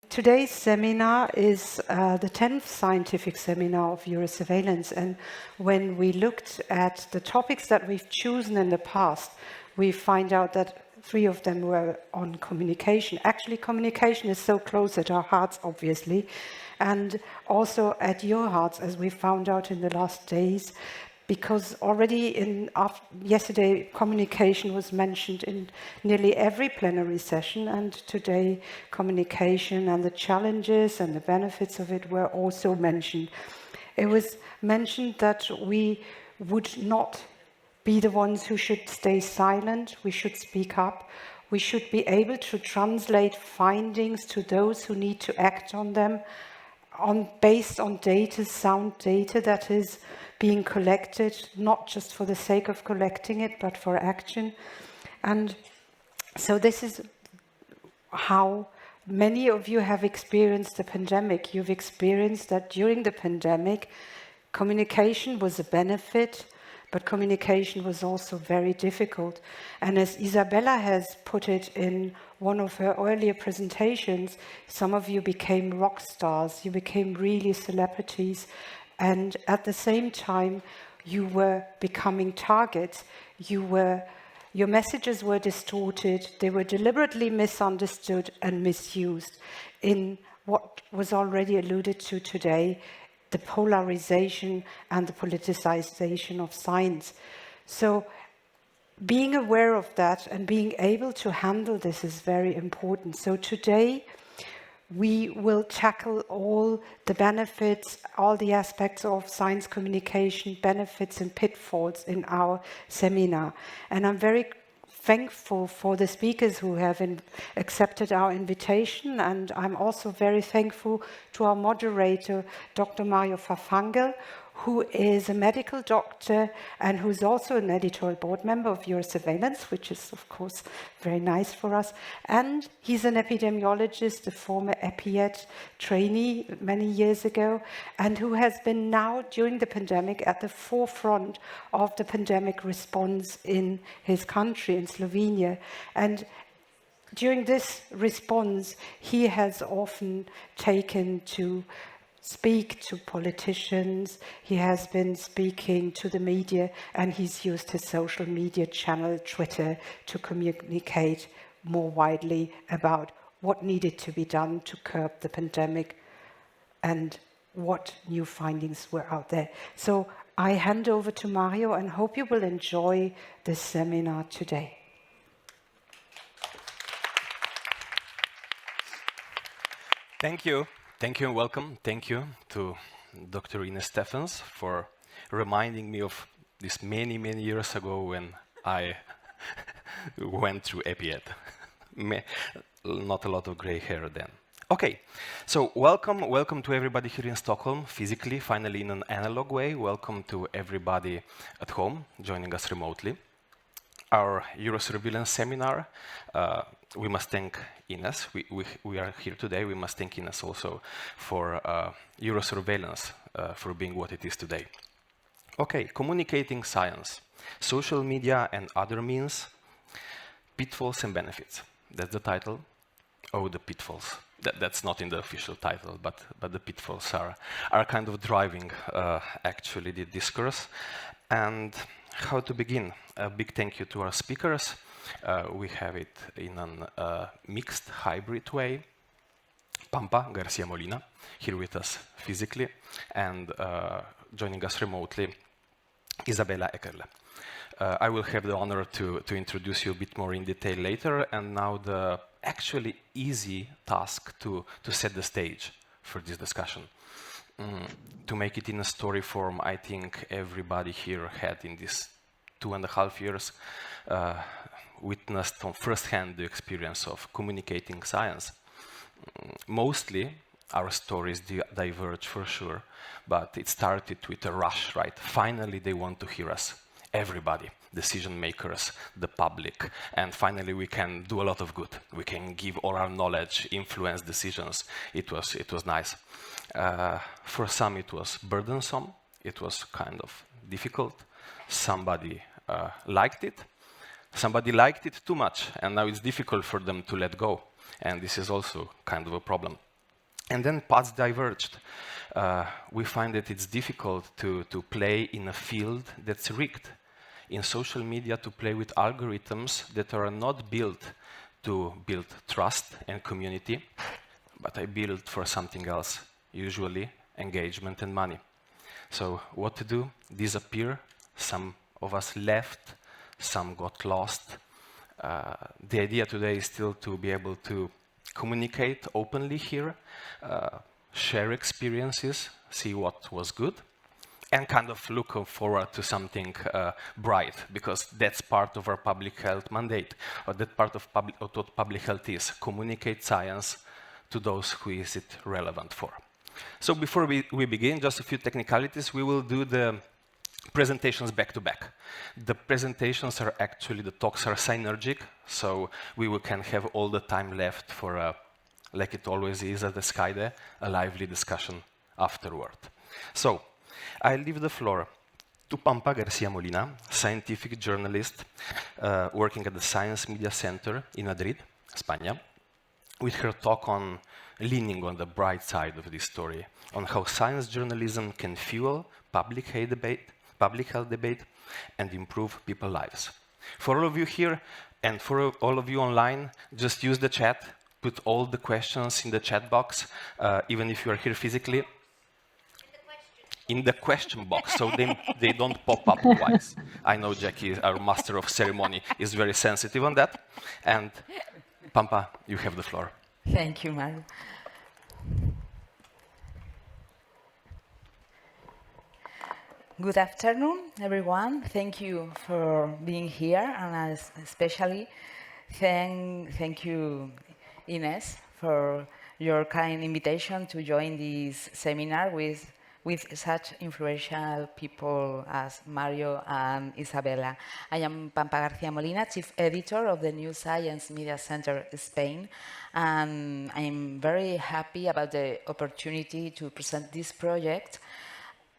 Today's seminar is the 10th scientific seminar of Eurosurveillance, and when we looked at the topics that we've chosen in the past, we find out that 3 of them were on communication. Actually, communication is so close at our hearts, obviously, and also at your hearts, as we found out in the last days, because already yesterday communication was mentioned in nearly every plenary session, and today communication and the challenges and the benefits of it were also mentioned. It was mentioned that we would not be the ones who should stay silent, we should speak up, we should be able to translate findings to those who need to act on them, based on data, sound data that is being collected, not just for the sake of collecting it, but for action. And so this is how many of you have experienced the pandemic. You've experienced that during the pandemic, communication was a benefit, but communication was also very difficult. And as Isabella has put it in one of her earlier presentations, some of you became rock stars, you became really celebrities, and at the same time, you were becoming targets. Your messages were distorted, they were deliberately misunderstood and misused in what was already alluded to today, the polarization and the politicization of science. So being aware of that and being able to handle this is very important. So today we will tackle all the benefits, all the aspects of science communication, benefits and pitfalls in our seminar. And I'm very thankful for the speakers who have accepted our invitation, and I'm also very thankful to our moderator, Dr. Mario Fafangel, who is a medical doctor and who's also an editorial board member of Eurosurveillance, which is, of course, very nice for us. And he's an epidemiologist, a former EPIET trainee many years ago, and who has been now, during the pandemic, at the forefront of the pandemic response in his country, in Slovenia. And during this response, he has often taken to speak to politicians, he has been speaking to the media, and he's used his social media channel, Twitter, to communicate more widely about what needed to be done to curb the pandemic and what new findings were out there. So I hand over to Mario and hope you will enjoy this seminar today. Thank you. Thank you and welcome. Thank you to Dr. Ines Stephens for reminding me of this many, many years ago when I went through EPIET. Not a lot of gray hair then. Okay, so welcome to everybody here in Stockholm, physically, finally in an analog way. Welcome to everybody at home, joining us remotely. Our Eurosurveillance seminar, we must thank Ines. We are here today. We must thank Ines also for Eurosurveillance, for being what it is today. Okay, communicating science, social media and other means, pitfalls and benefits. That's the title. Oh, the pitfalls. That's not in the official title, but the pitfalls are kind of driving actually the discourse. And how to begin? A big thank you to our speakers. We have it in a mixed hybrid way. Pampa Garcia Molina, here with us physically, and joining us remotely, Isabella Eckerle. I will have the honor to introduce you a bit more in detail later, and now the actually easy task to set the stage for this discussion. To make it in a story form, I think everybody here had in these 2.5 years witnessed from first hand the experience of communicating science. Mostly our stories diverge for sure, but it started with a rush, right? Finally they want to hear us, everybody, decision makers, the public, and finally we can do a lot of good. We can give all our knowledge, influence decisions. It was nice. For some it was burdensome, it was kind of difficult. Somebody liked it. Somebody liked it too much, and now it's difficult for them to let go. And this is also kind of a problem. And then paths diverged. We find that it's difficult to play in a field that's rigged. In social media, to play with algorithms that are not built to build trust and community, but are built for something else, usually engagement and money. So what to do? Disappear. Some of us left, some got lost. The idea today is still to be able to communicate openly here, share experiences, see what was good, and kind of look forward to something bright, because that's part of our public health mandate, or that part of what public health is, communicate science to those who is it relevant for. So before we begin, just a few technicalities. We will do the presentations back to back. The presentations are actually, the talks are synergic, so we can have all the time left for, like it always is at ESCAIDE, a lively discussion afterward. So, I leave the floor to Pampa Garcia Molina, scientific journalist working at the Science Media Center in Madrid, Spain, with her talk on leaning on the bright side of this story, on how science journalism can fuel public health debate, and improve people's lives. For all of you here, and for all of you online, just use the chat, put all the questions in the chat box, even if you are here physically, in the question box, so they don't pop up twice. I know Jackie, our master of ceremony, is very sensitive on that. And Pampa, you have the floor. Thank you, Mario. Good afternoon, everyone. Thank you for being here, and especially thank you, Ines, for your kind invitation to join this seminar with such influential people as Mario and Isabella. I am Pampa García Molina, Chief Editor of the New Science Media Center Spain, and I'm very happy about the opportunity to present this project,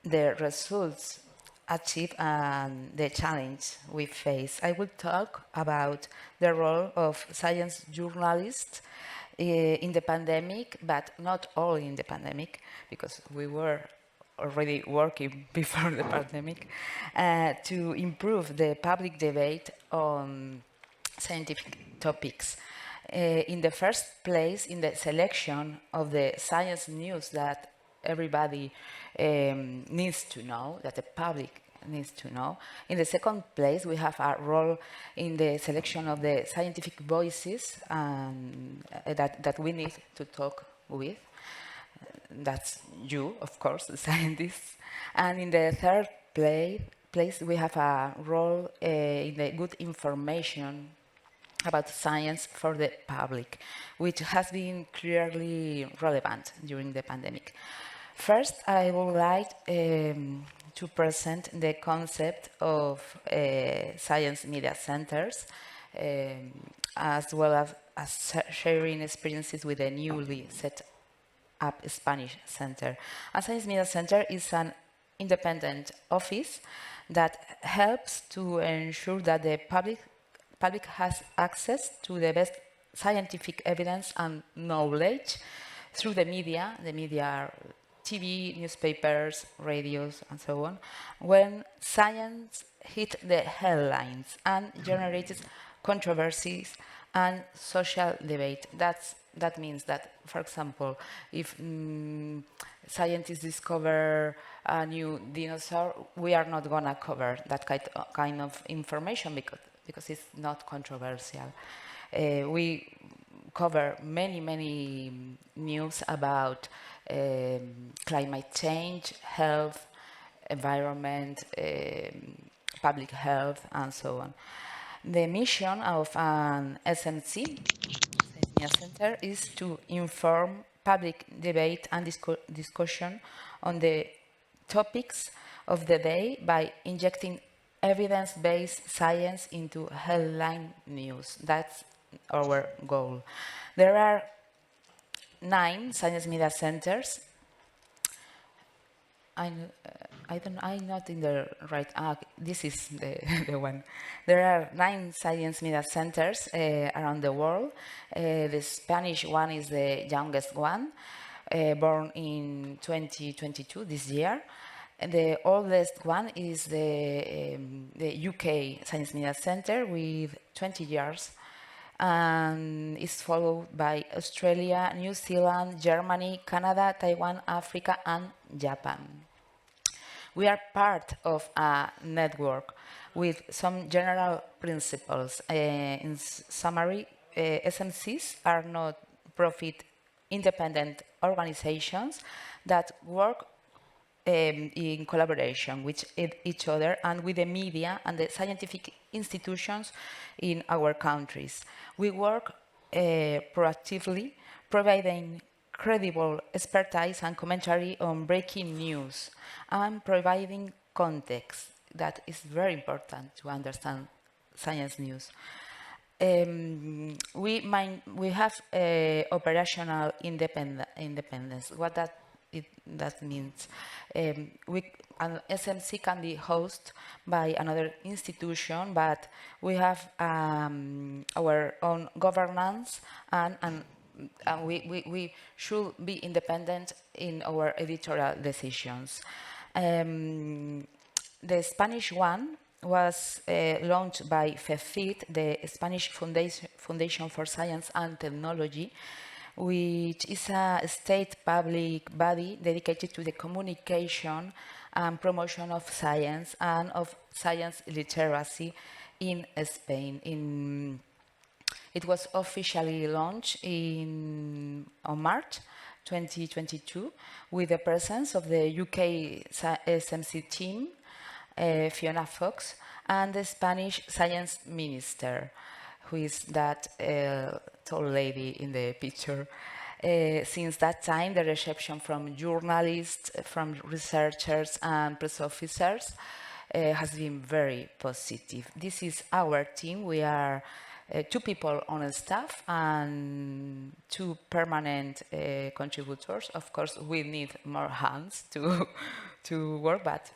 the results achieved, and the challenge we face. I will talk about the role of science journalists in the pandemic, but not only in the pandemic, because we were already working before the pandemic, to improve the public debate on scientific topics. In the first place, in the selection of the science news that everybody needs to know, that the public needs to know. In the second place, we have a role in the selection of the scientific voices that we need to talk with. That's you, of course, the scientists. And in the third place, we have a role in the good information about science for the public, which has been clearly relevant during the pandemic. First, I would like to present the concept of science media centers, as well as sharing experiences with the newly set up Spanish center. A science media center is an independent office that helps to ensure that the public has access to the best scientific evidence and knowledge through the media are TV, newspapers, radios, and so on, when science hit the headlines and generated controversies and social debate. That means that, for example, if scientists discover a new dinosaur, we are not going to cover that kind of information because it's not controversial. We cover many news about climate change, health, environment, public health, and so on. The mission of an SMC Center is to inform public debate and discussion on the topics of the day by injecting evidence-based science into headline news. That's our goal. There are 9 science media centers. I'm not in the right. This is the one. There are 9 science media centers around the world. The Spanish one is the youngest one, born in 2022, this year. And the oldest one is the UK Science Media Centre with 20 years, and is followed by Australia, New Zealand, Germany, Canada, Taiwan, Africa, and Japan. We are part of a network with some general principles. In summary, SMCs are not profit independent organizations that work in collaboration with each other and with the media and the scientific institutions in our countries. We work proactively, providing credible expertise and commentary on breaking news and providing context that is very important to understand science news. We have operational independence. What that means? An SMC can be hosted by another institution, but we have our own governance, and we should be independent in our editorial decisions. The Spanish one was launched by FEFIT, the Spanish Foundation for Science and Technology, which is a state public body dedicated to the communication and promotion of science and of science literacy in Spain. It was officially launched on March 2022 with the presence of the UK SMC team, Fiona Fox, and the Spanish Science Minister, who is that tall lady in the picture. Since that time, the reception from journalists, from researchers and press officers has been very positive. This is our team. We are 2 people on staff and 2 permanent contributors. Of course, we need more hands to work, but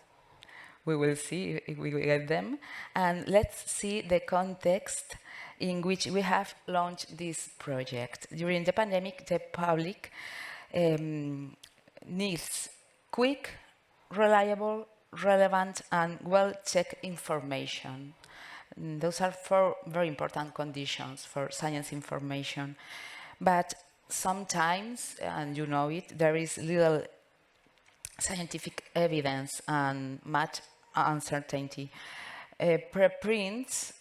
we will see if we get them. And let's see the context in which we have launched this project. During the pandemic, the public needs quick, reliable, relevant, and well-checked information. Those are 4 very important conditions for science information. But sometimes, and you know it, there is little scientific evidence and much uncertainty. Preprints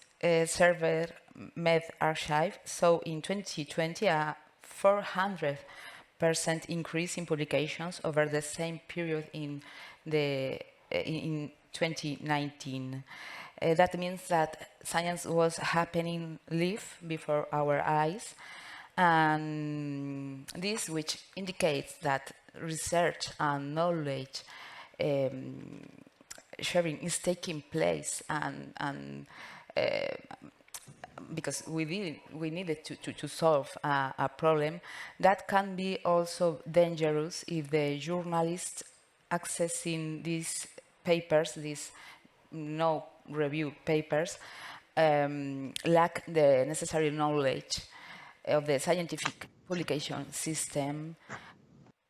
survey Med Archive saw in 2020 a 400% increase in publications over the same period in 2019. That means that science was happening live before our eyes, and this which indicates that research and knowledge sharing is taking place, and because we needed to solve a problem that can be also dangerous if the journalists accessing these papers, these no review papers, lack the necessary knowledge of the scientific publication system,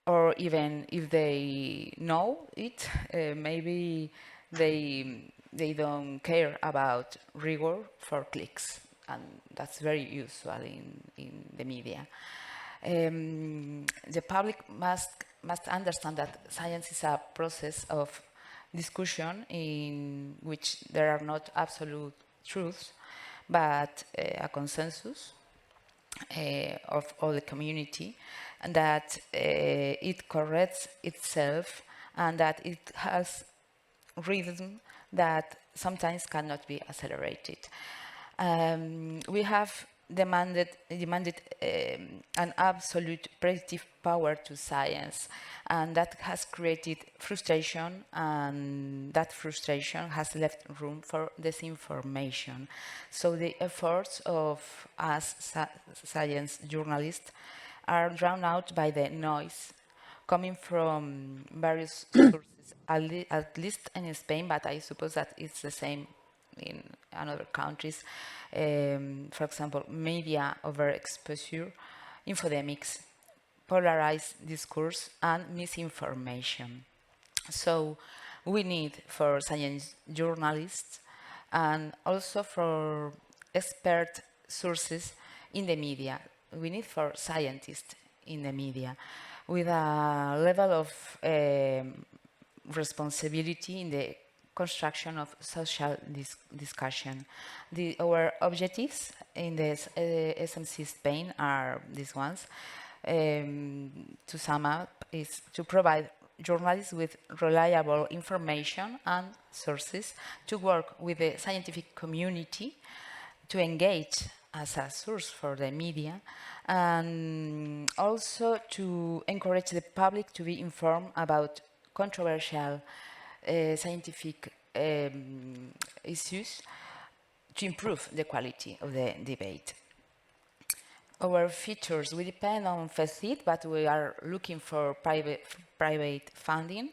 or even if they know it, maybe they don't care about rigor for clicks, and that's very usual in the media. The public must understand that science is a process of discussion in which there are not absolute truths, but a consensus of all the community, and that it corrects itself, and that it has rhythm that sometimes cannot be accelerated. We have demanded an absolute predictive power to science, and that has created frustration, and that frustration has left room for disinformation. So the efforts of us science journalists are drowned out by the noise coming from various sources, at least in Spain, but I suppose that it's the same in other countries. For example, media overexposure, infodemics, polarized discourse and misinformation. So we need for science journalists and also for expert sources in the media. We need for scientists in the media with a level of responsibility in the construction of social discussion. Our objectives in this SMC Spain are these ones. To sum up, is to provide journalists with reliable information and sources, to work with the scientific community, to engage as a source for the media, and also to encourage the public to be informed about controversial scientific issues to improve the quality of the debate. Our features, we depend on FECID, but we are looking for private funding.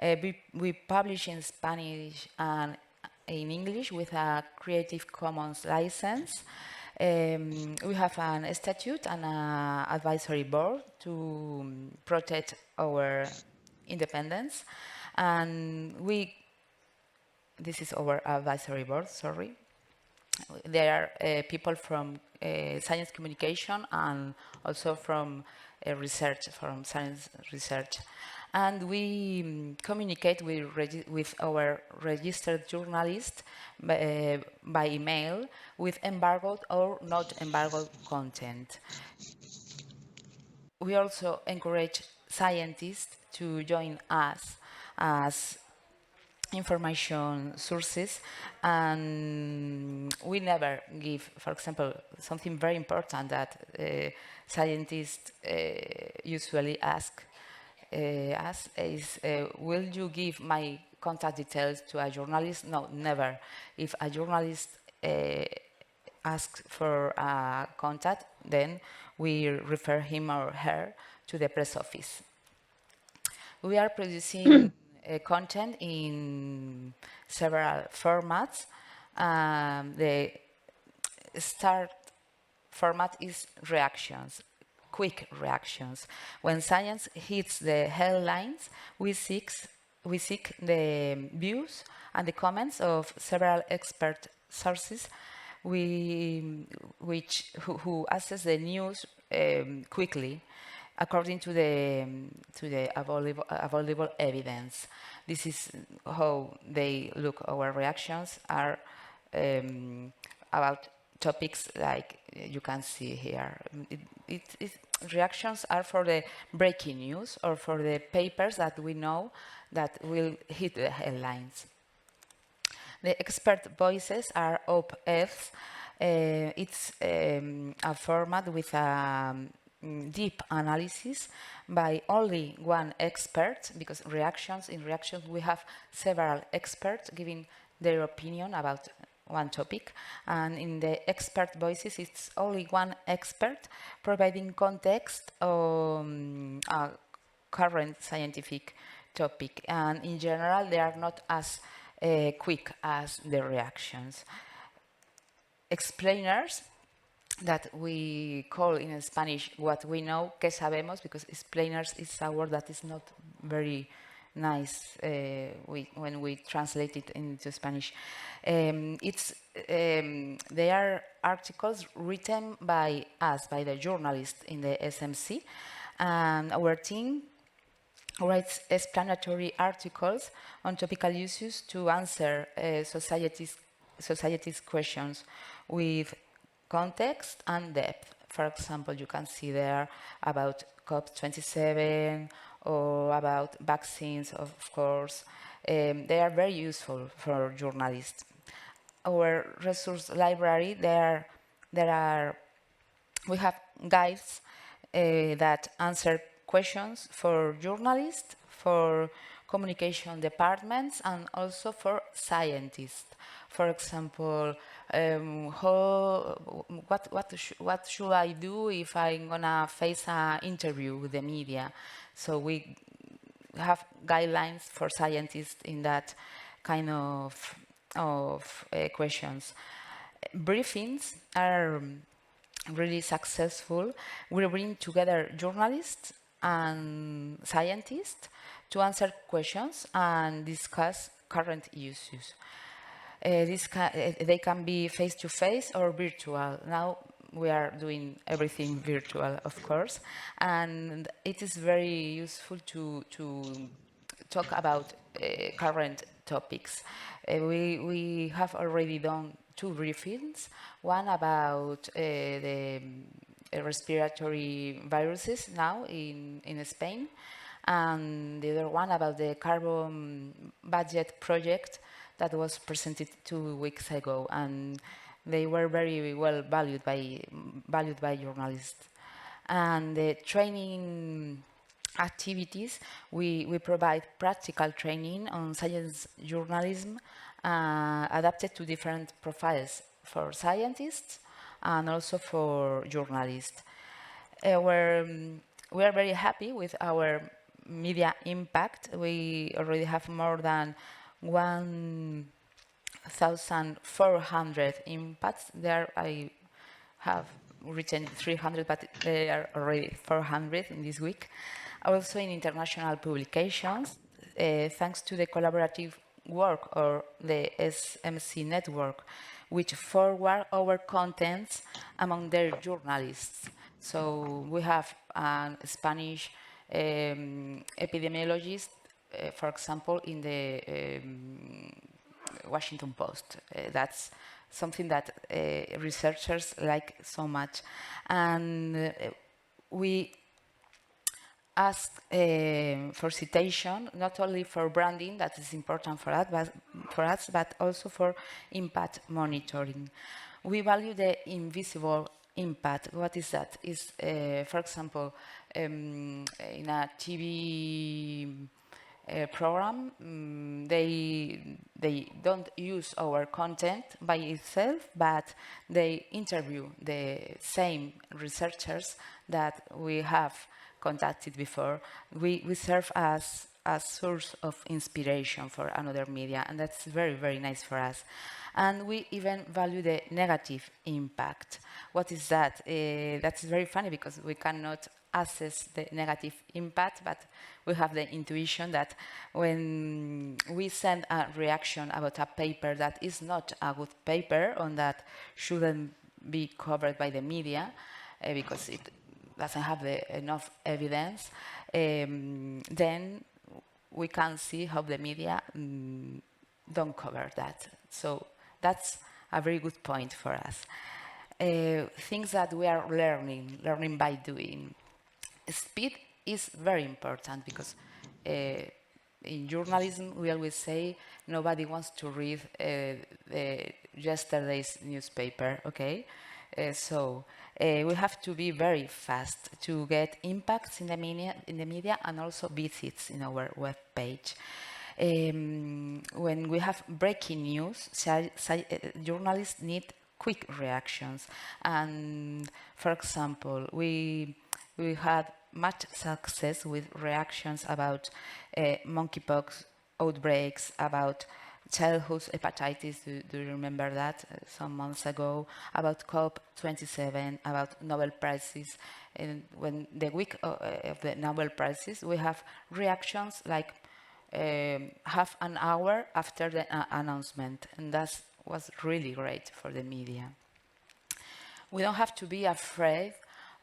We publish in Spanish and in English with a Creative Commons license. We have an statute and an advisory board to protect our independence. And this is our advisory board, sorry. There are people from science communication and also from research, from science research. And we communicate with our registered journalists by email with embargoed or not embargoed content. We also encourage scientists to join us as information sources, and we never give, for example, something very important that scientists usually ask us is, will you give my contact details to a journalist? No, never. If a journalist asks for a contact, then we refer him or her to the press office. We are producing content in several formats. The start format is reactions, quick reactions. When science hits the headlines, we seek the views and the comments of several expert sources who assess the news quickly according to the available evidence. This is how they look. Our reactions are about topics like you can see here. Reactions are for the breaking news or for the papers that we know that will hit the headlines. The expert voices are op-eds. It's a format with a deep analysis by only one expert, because in reactions we have several experts giving their opinion about one topic, and in the expert voices it's only one expert providing context on a current scientific topic, and in general they are not as quick as the reactions. Explainers, that we call in Spanish what we know, que sabemos, because explainers is a word that is not very nice when we translate it into Spanish. They are articles written by us, by the journalists in the SMC, and our team writes explanatory articles on topical issues to answer society's questions with context and depth. For example, you can see there about COP27 or about vaccines, of course. They are very useful for journalists. Our resource library, we have guides that answer questions for journalists, for communication departments, and also for scientists. For example, what should I do if I'm gonna face an interview with the media? So we have guidelines for scientists in that kind of questions. Briefings are really successful. We bring together journalists and scientists to answer questions and discuss current issues. They can be face-to-face or virtual. Now we are doing everything virtual, of course, and it is very useful to talk about current topics. We have already done 2 briefings, one about the respiratory viruses now in Spain, and the other one about the carbon budget project that was presented 2 weeks ago, and they were very well valued by journalists. And the training activities, we provide practical training on science journalism adapted to different profiles for scientists and also for journalists. We are very happy with our media impact. We already have more than 1,400 impacts. There I have written 300, but there are already 400 in this week. Also in international publications, thanks to the collaborative work or the SMC network, which forward our contents among their journalists. So we have a Spanish epidemiologist, for example, in the Washington Post. That's something that researchers like so much. And we ask for citation, not only for branding, that is important for us, but also for impact monitoring. We value the invisible impact. What is that? Is, for example, in a TV program, they don't use our content by itself, but they interview the same researchers that we have contacted before. We serve as a source of inspiration for another media, and that's very, very nice for us. And we even value the negative impact. What is that? That's very funny because we cannot assess the negative impact, but we have the intuition that when we send a reaction about a paper that is not a good paper, or that shouldn't be covered by the media, because it doesn't have enough evidence, then we can see how the media don't cover that. So that's a very good point for us. Things that we are learning by doing. Speed is very important because in journalism we always say nobody wants to read yesterday's newspaper, okay? So we have to be very fast to get impacts in the media and also visits in our web page. When we have breaking news, journalists need quick reactions. And for example, we had much success with reactions about monkeypox outbreaks, about childhood hepatitis. Do you remember that? Some months ago, about COP27, about Nobel Prizes. And when the week of the Nobel Prizes, we have reactions like half an hour after the announcement, and that was really great for the media. We don't have to be afraid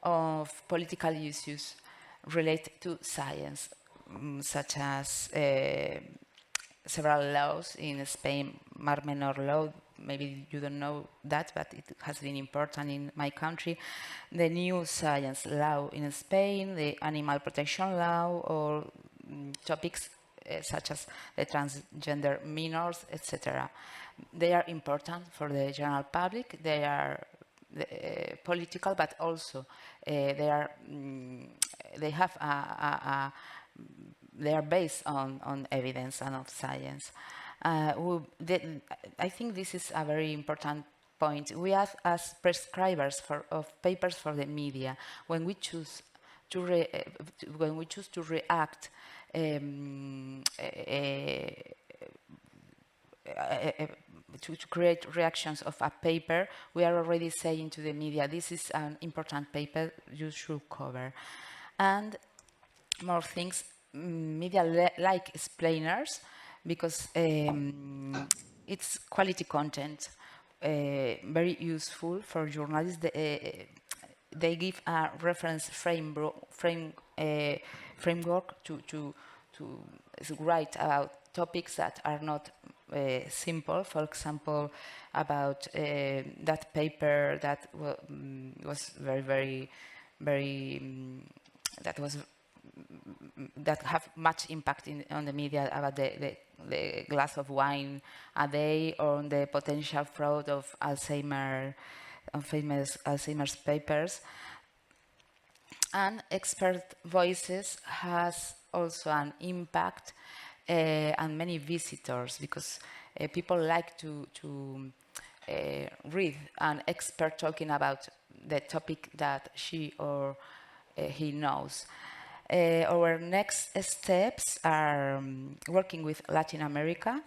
of political issues related to science, such as several laws in Spain, Mar Menor law. Maybe you don't know that, but it has been important in my country. The new science law in Spain, the animal protection law, or topics such as the transgender minors, etc. They are important for the general public. They are political, but also they are based on evidence and of science. I think this is a very important point. We have, as prescribers of papers for the media, when we choose to react to create reactions of a paper, we are already saying to the media, this is an important paper you should cover. And more things, media like explainers, because it's quality content, very useful for journalists. They give a reference framework to write about topics that are not simple. For example, about that paper that was very that have much impact on the media about the glass of wine a day, or on the potential fraud of Alzheimer's papers. And expert voices has also an impact and many visitors, because people like to read an expert talking about the topic that she or he knows. Our next steps are working with Latin America,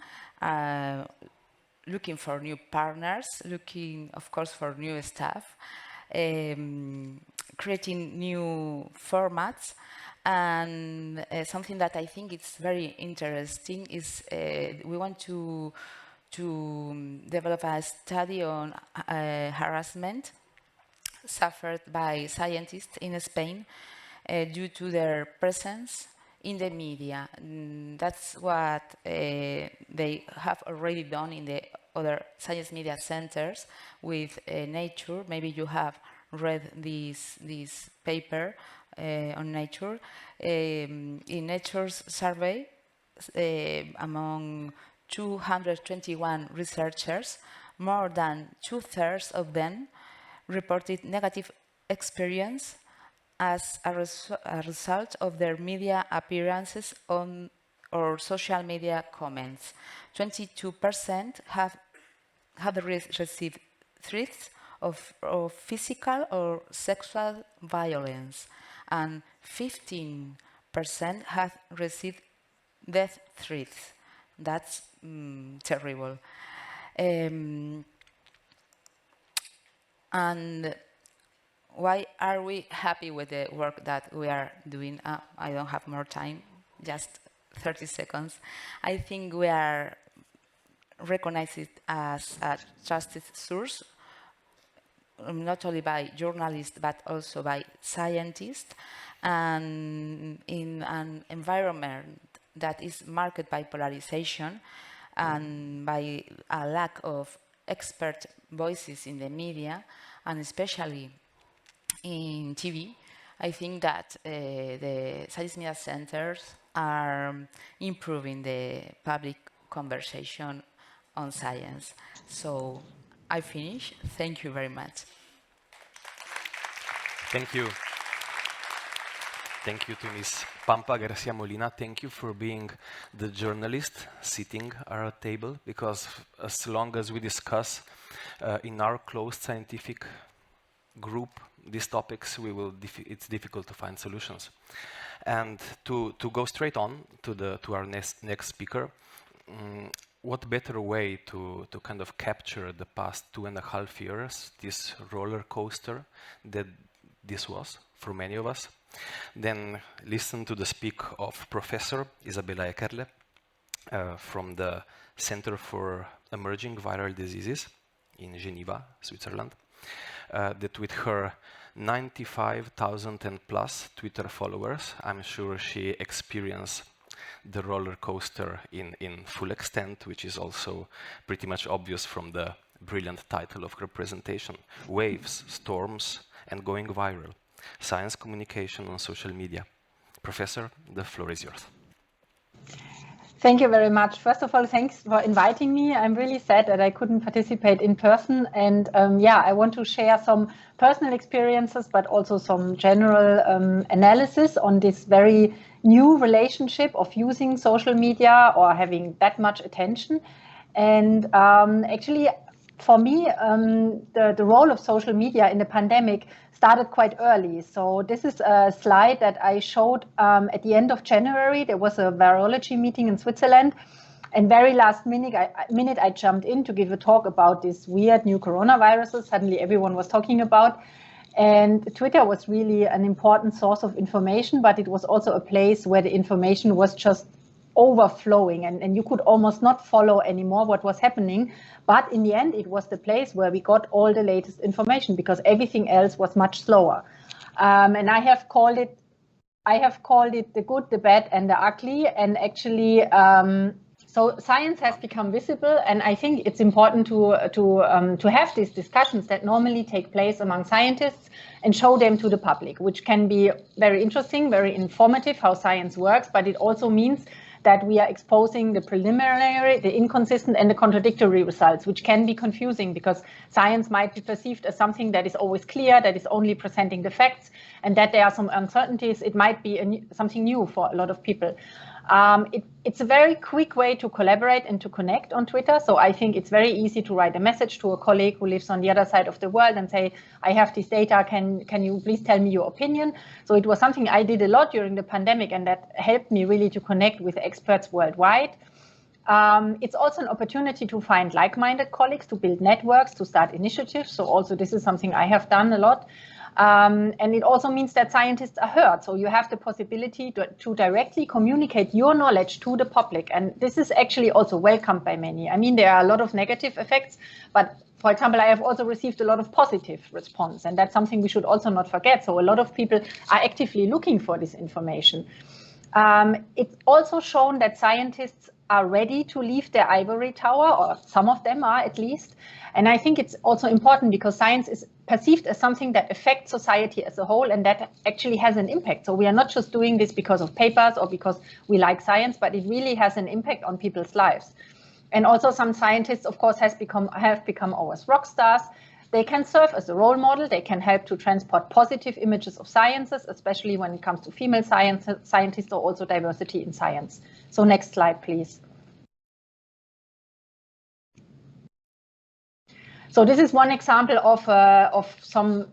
looking for new partners, looking, of course, for new staff, creating new formats. And something that I think is very interesting is we want to develop a study on harassment suffered by scientists in Spain due to their presence in the media. That's what they have already done in the other science media centers with Nature. Maybe you have read this paper on Nature. In Nature's survey, among 221 researchers, more than 2/3 of them reported negative experience as a result of their media appearances on or social media comments. 22% have received threats of physical or sexual violence, and 15% have received death threats. That's terrible. And why are we happy with the work that we are doing? I don't have more time, just 30 seconds. I think we are recognized as a trusted source, not only by journalists, but also by scientists. And in an environment that is marked by polarization and by a lack of expert voices in the media, and especially in TV, I think that the science media centers are improving the public conversation on science. So I finish. Thank you very much. Thank you. Thank you to Ms. Pampa Garcia Molina. Thank you for being the journalist sitting at our table, because as long as we discuss in our closed scientific group these topics, it's difficult to find solutions. And to go straight on to our next speaker, what better way to kind of capture the past 2.5 years, this roller coaster that this was for many of us, then listen to the speak of Professor Isabella Eckerle from the Center for Emerging Viral Diseases in Geneva, Switzerland, that with her 95,000 and plus Twitter followers, I'm sure she experienced the roller coaster in full extent, which is also pretty much obvious from the brilliant title of her presentation: Waves, Storms, and Going Viral, Science Communication on Social Media. Professor, the floor is yours. Thank you very much. First of all, thanks for inviting me. I'm really sad that I couldn't participate in person. And I want to share some personal experiences, but also some general analysis on this very new relationship of using social media or having that much attention. And actually, for me, the role of social media in the pandemic started quite early. So this is a slide that I showed at the end of January. There was a virology meeting in Switzerland, and very last minute I jumped in to give a talk about this weird new coronaviruses. Suddenly everyone was talking about. And Twitter was really an important source of information, but it was also a place where the information was just overflowing, and you could almost not follow anymore what was happening. But in the end, it was the place where we got all the latest information, because everything else was much slower. And I have called it the good, the bad, and the ugly. And actually, so science has become visible, and I think it's important to have these discussions that normally take place among scientists and show them to the public, which can be very interesting, very informative how science works, but it also means that we are exposing the preliminary, the inconsistent, and the contradictory results, which can be confusing, because science might be perceived as something that is always clear, that is only presenting the facts, and that there are some uncertainties. It might be something new for a lot of people. It's a very quick way to collaborate and to connect on Twitter. So I think it's very easy to write a message to a colleague who lives on the other side of the world and say, I have this data, can you please tell me your opinion? So it was something I did a lot during the pandemic, and that helped me really to connect with experts worldwide. It's also an opportunity to find like-minded colleagues, to build networks, to start initiatives. So also this is something I have done a lot. And it also means that scientists are heard. So you have the possibility to directly communicate your knowledge to the public. And this is actually also welcomed by many. I mean, there are a lot of negative effects, but for example, I have also received a lot of positive response, and that's something we should also not forget. So a lot of people are actively looking for this information. It's also shown that scientists are ready to leave their ivory tower, or some of them are at least. And I think it's also important because science is perceived as something that affects society as a whole, and that actually has an impact. So we are not just doing this because of papers or because we like science, but it really has an impact on people's lives. And also some scientists, of course, have become our rock stars. They can serve as a role model. They can help to transport positive images of sciences, especially when it comes to female scientists or also diversity in science. So next slide, please. So this is one example of some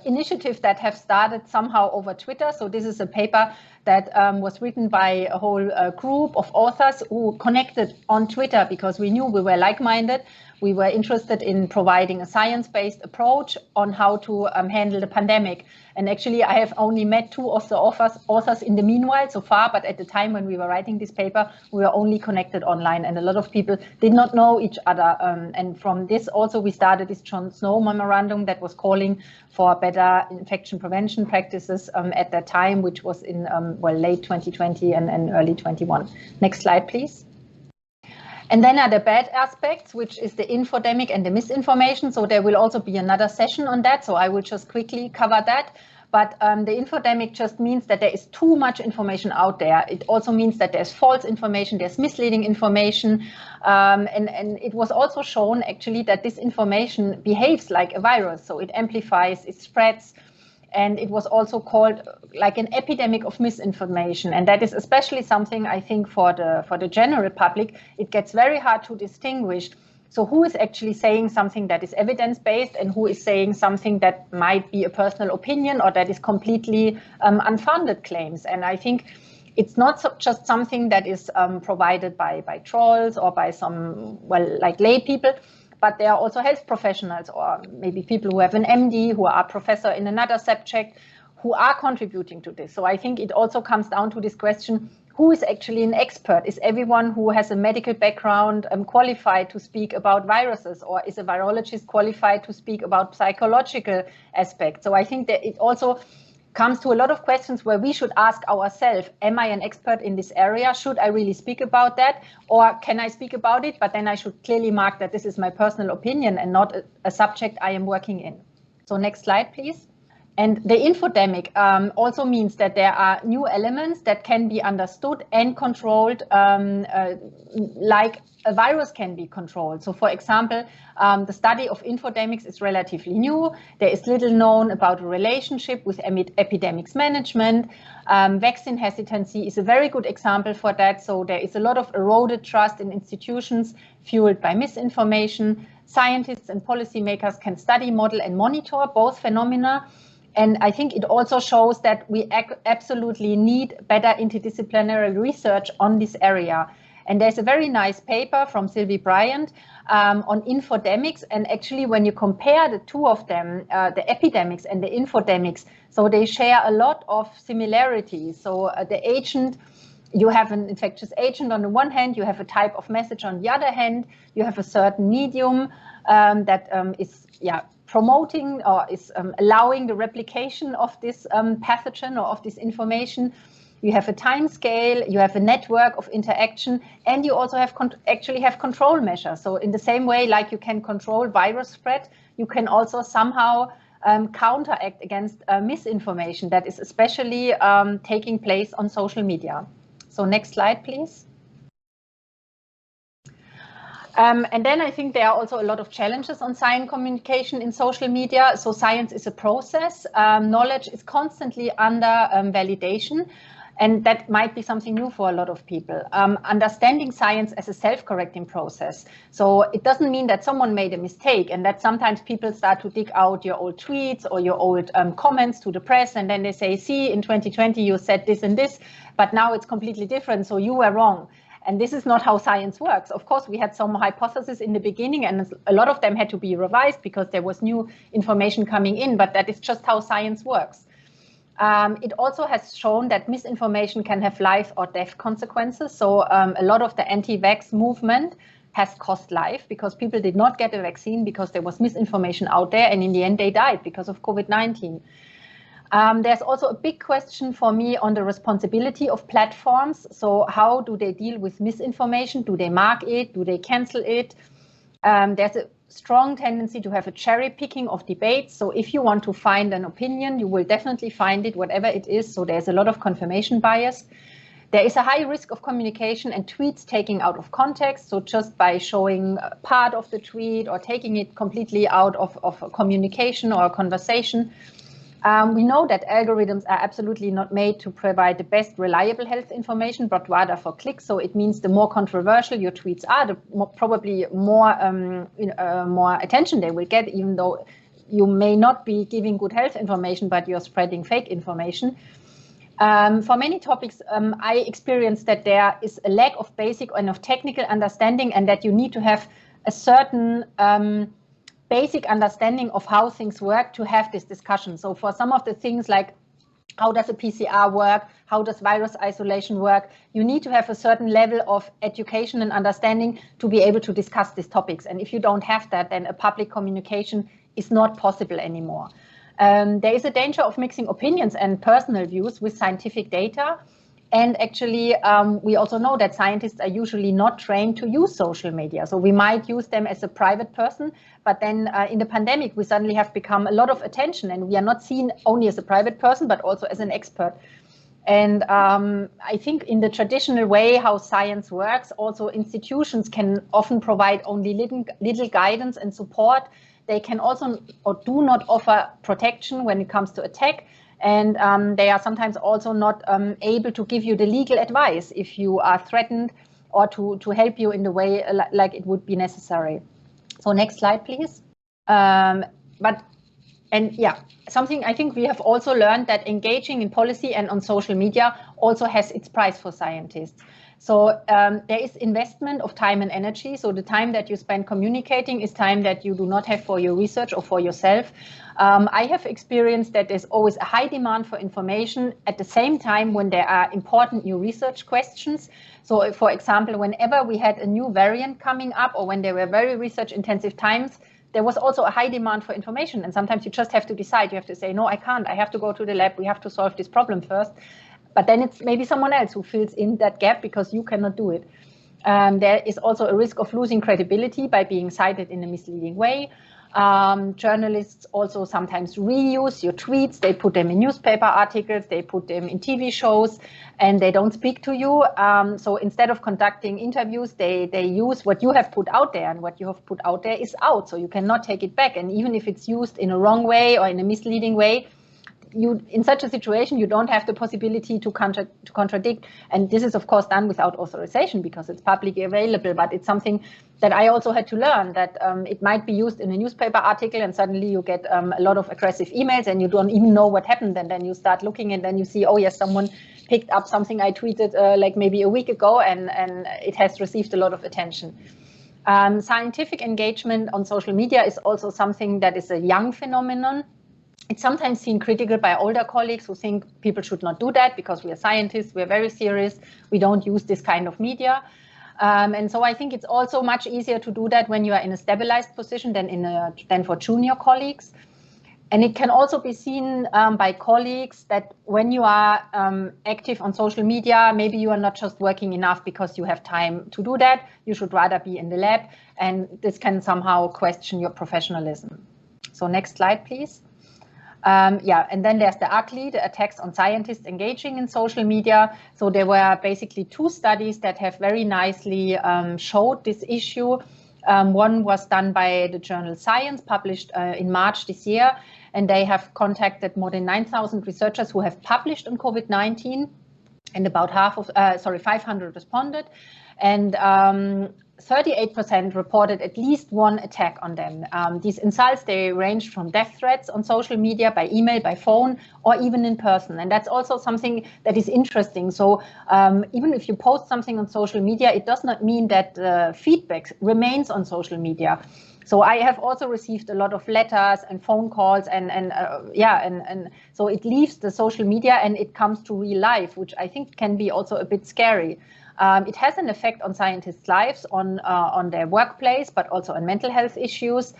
initiatives that have started somehow over Twitter. So this is a paper that was written by a whole group of authors who connected on Twitter because we knew we were like-minded. We were interested in providing a science-based approach on how to handle the pandemic. And actually, I have only met two of the authors in the meanwhile so far, but at the time when we were writing this paper, we were only connected online, and a lot of people did not know each other. And from this also, we started this John Snow memorandum that was calling for better infection prevention practices at that time, which was in late 2020 and early 21. Next slide, please. And then are the bad aspects, which is the infodemic and the misinformation. So there will also be another session on that. So I will just quickly cover that. But the infodemic just means that there is too much information out there. It also means that there's false information, there's misleading information. And it was also shown actually that this information behaves like a virus. So it amplifies, it spreads. And it was also called like an epidemic of misinformation. And that is especially something I think for the general public, it gets very hard to distinguish. So who is actually saying something that is evidence-based and who is saying something that might be a personal opinion or that is completely unfounded claims. And I think it's not just something that is provided by trolls or by some, like lay people, but there are also health professionals or maybe people who have an MD, who are a professor in another subject, who are contributing to this. So I think it also comes down to this question, who is actually an expert? Is everyone who has a medical background qualified to speak about viruses, or is a virologist qualified to speak about psychological aspects? So I think that it also comes to a lot of questions where we should ask ourselves, am I an expert in this area? Should I really speak about that? Or can I speak about it, but then I should clearly mark that this is my personal opinion and not a subject I am working in. So next slide, please. And the infodemic also means that there are new elements that can be understood and controlled like a virus can be controlled. So for example, the study of infodemics is relatively new. There is little known about the relationship with epidemics management. Vaccine hesitancy is a very good example for that. So there is a lot of eroded trust in institutions fueled by misinformation. Scientists and policymakers can study, model and monitor both phenomena. And I think it also shows that we absolutely need better interdisciplinary research on this area. And there's a very nice paper from Sylvie Bryant on infodemics. And actually, when you compare the two of them, the epidemics and the infodemics, so they share a lot of similarities. So the agent, you have an infectious agent on the one hand, you have a type of message on the other hand, you have a certain medium that is promoting or is allowing the replication of this pathogen or of this information. You have a time scale, you have a network of interaction, and you also have actually have control measures. So in the same way, like you can control virus spread, you can also somehow counteract against misinformation that is especially taking place on social media. So next slide, please. And then I think there are also a lot of challenges on science communication in social media. So science is a process. Knowledge is constantly under validation. And that might be something new for a lot of people. Understanding science as a self-correcting process. So it doesn't mean that someone made a mistake and that sometimes people start to dig out your old tweets or your old comments to the press. And then they say, see, in 2020, you said this and this, but now it's completely different. So you were wrong. And this is not how science works. Of course, we had some hypotheses in the beginning, and a lot of them had to be revised because there was new information coming in, but that is just how science works. It also has shown that misinformation can have life or death consequences. So a lot of the anti-vax movement has cost life because people did not get a vaccine because there was misinformation out there, and in the end they died because of COVID-19. There's also a big question for me on the responsibility of platforms. So how do they deal with misinformation? Do they mark it? Do they cancel it? There's a strong tendency to have a cherry picking of debates. So if you want to find an opinion, you will definitely find it, whatever it is. So there's a lot of confirmation bias. There is a high risk of communication and tweets taking out of context. So just by showing part of the tweet or taking it completely out of a communication or a conversation. We know that algorithms are absolutely not made to provide the best reliable health information, but rather for clicks. So it means the more controversial your tweets are, the probably more attention they will get, even though you may not be giving good health information, but you're spreading fake information. For many topics, I experienced that there is a lack of basic and of technical understanding, and that you need to have a certain basic understanding of how things work to have this discussion. So for some of the things like how does a PCR work, how does virus isolation work, you need to have a certain level of education and understanding to be able to discuss these topics. And if you don't have that, then a public communication is not possible anymore. There is a danger of mixing opinions and personal views with scientific data. And actually, we also know that scientists are usually not trained to use social media. So we might use them as a private person, but then in the pandemic, we suddenly have become a lot of attention, and we are not seen only as a private person, but also as an expert. And I think in the traditional way how science works, also institutions can often provide only little guidance and support. They can also or do not offer protection when it comes to attack. And they are sometimes also not able to give you the legal advice if you are threatened, or to help you in the way like it would be necessary. So next slide, please. Something I think we have also learned, that engaging in policy and on social media also has its price for scientists. So there is investment of time and energy. So the time that you spend communicating is time that you do not have for your research or for yourself. I have experienced that there's always a high demand for information at the same time when there are important new research questions. So for example, whenever we had a new variant coming up, or when there were very research intensive times, there was also a high demand for information. And sometimes you just have to decide, you have to say, no, I can't, I have to go to the lab, we have to solve this problem first. But then it's maybe someone else who fills in that gap because you cannot do it. There is also a risk of losing credibility by being cited in a misleading way. Journalists also sometimes reuse your tweets. They put them in newspaper articles, they put them in TV shows, and they don't speak to you. So instead of conducting interviews, they use what you have put out there, and what you have put out there is out. So you cannot take it back. And even if it's used in a wrong way or in a misleading way, in such a situation, you don't have the possibility to contradict. And this is, of course, done without authorization because it's publicly available. But it's something that I also had to learn, that it might be used in a newspaper article and suddenly you get a lot of aggressive emails and you don't even know what happened. And then you start looking and then you see, oh, yes, someone picked up something I tweeted like maybe a week ago and it has received a lot of attention. Scientific engagement on social media is also something that is a young phenomenon. It's sometimes seen critical by older colleagues who think people should not do that because we are scientists, we're very serious, we don't use this kind of media. And so I think it's also much easier to do that when you are in a stabilized position than for junior colleagues. And it can also be seen by colleagues that when you are active on social media, maybe you are not just working enough because you have time to do that. You should rather be in the lab, and this can somehow question your professionalism. So next slide, please. Yeah, and then there's the UGLI, the attacks on scientists engaging in social media. So there were basically 2 studies that have very nicely showed this issue. One was done by the journal Science, published in March this year, and they have contacted more than 9,000 researchers who have published on COVID-19, and about 500 responded, and 38% reported at least one attack on them. These insults, they ranged from death threats on social media, by email, by phone, or even in person. And that's also something that is interesting. So even if you post something on social media, it does not mean that feedback remains on social media. So I have also received a lot of letters and phone calls, and so it leaves the social media and it comes to real life, which I think can be also a bit scary. It has an effect on scientists' lives, on their workplace, but also on mental health issues.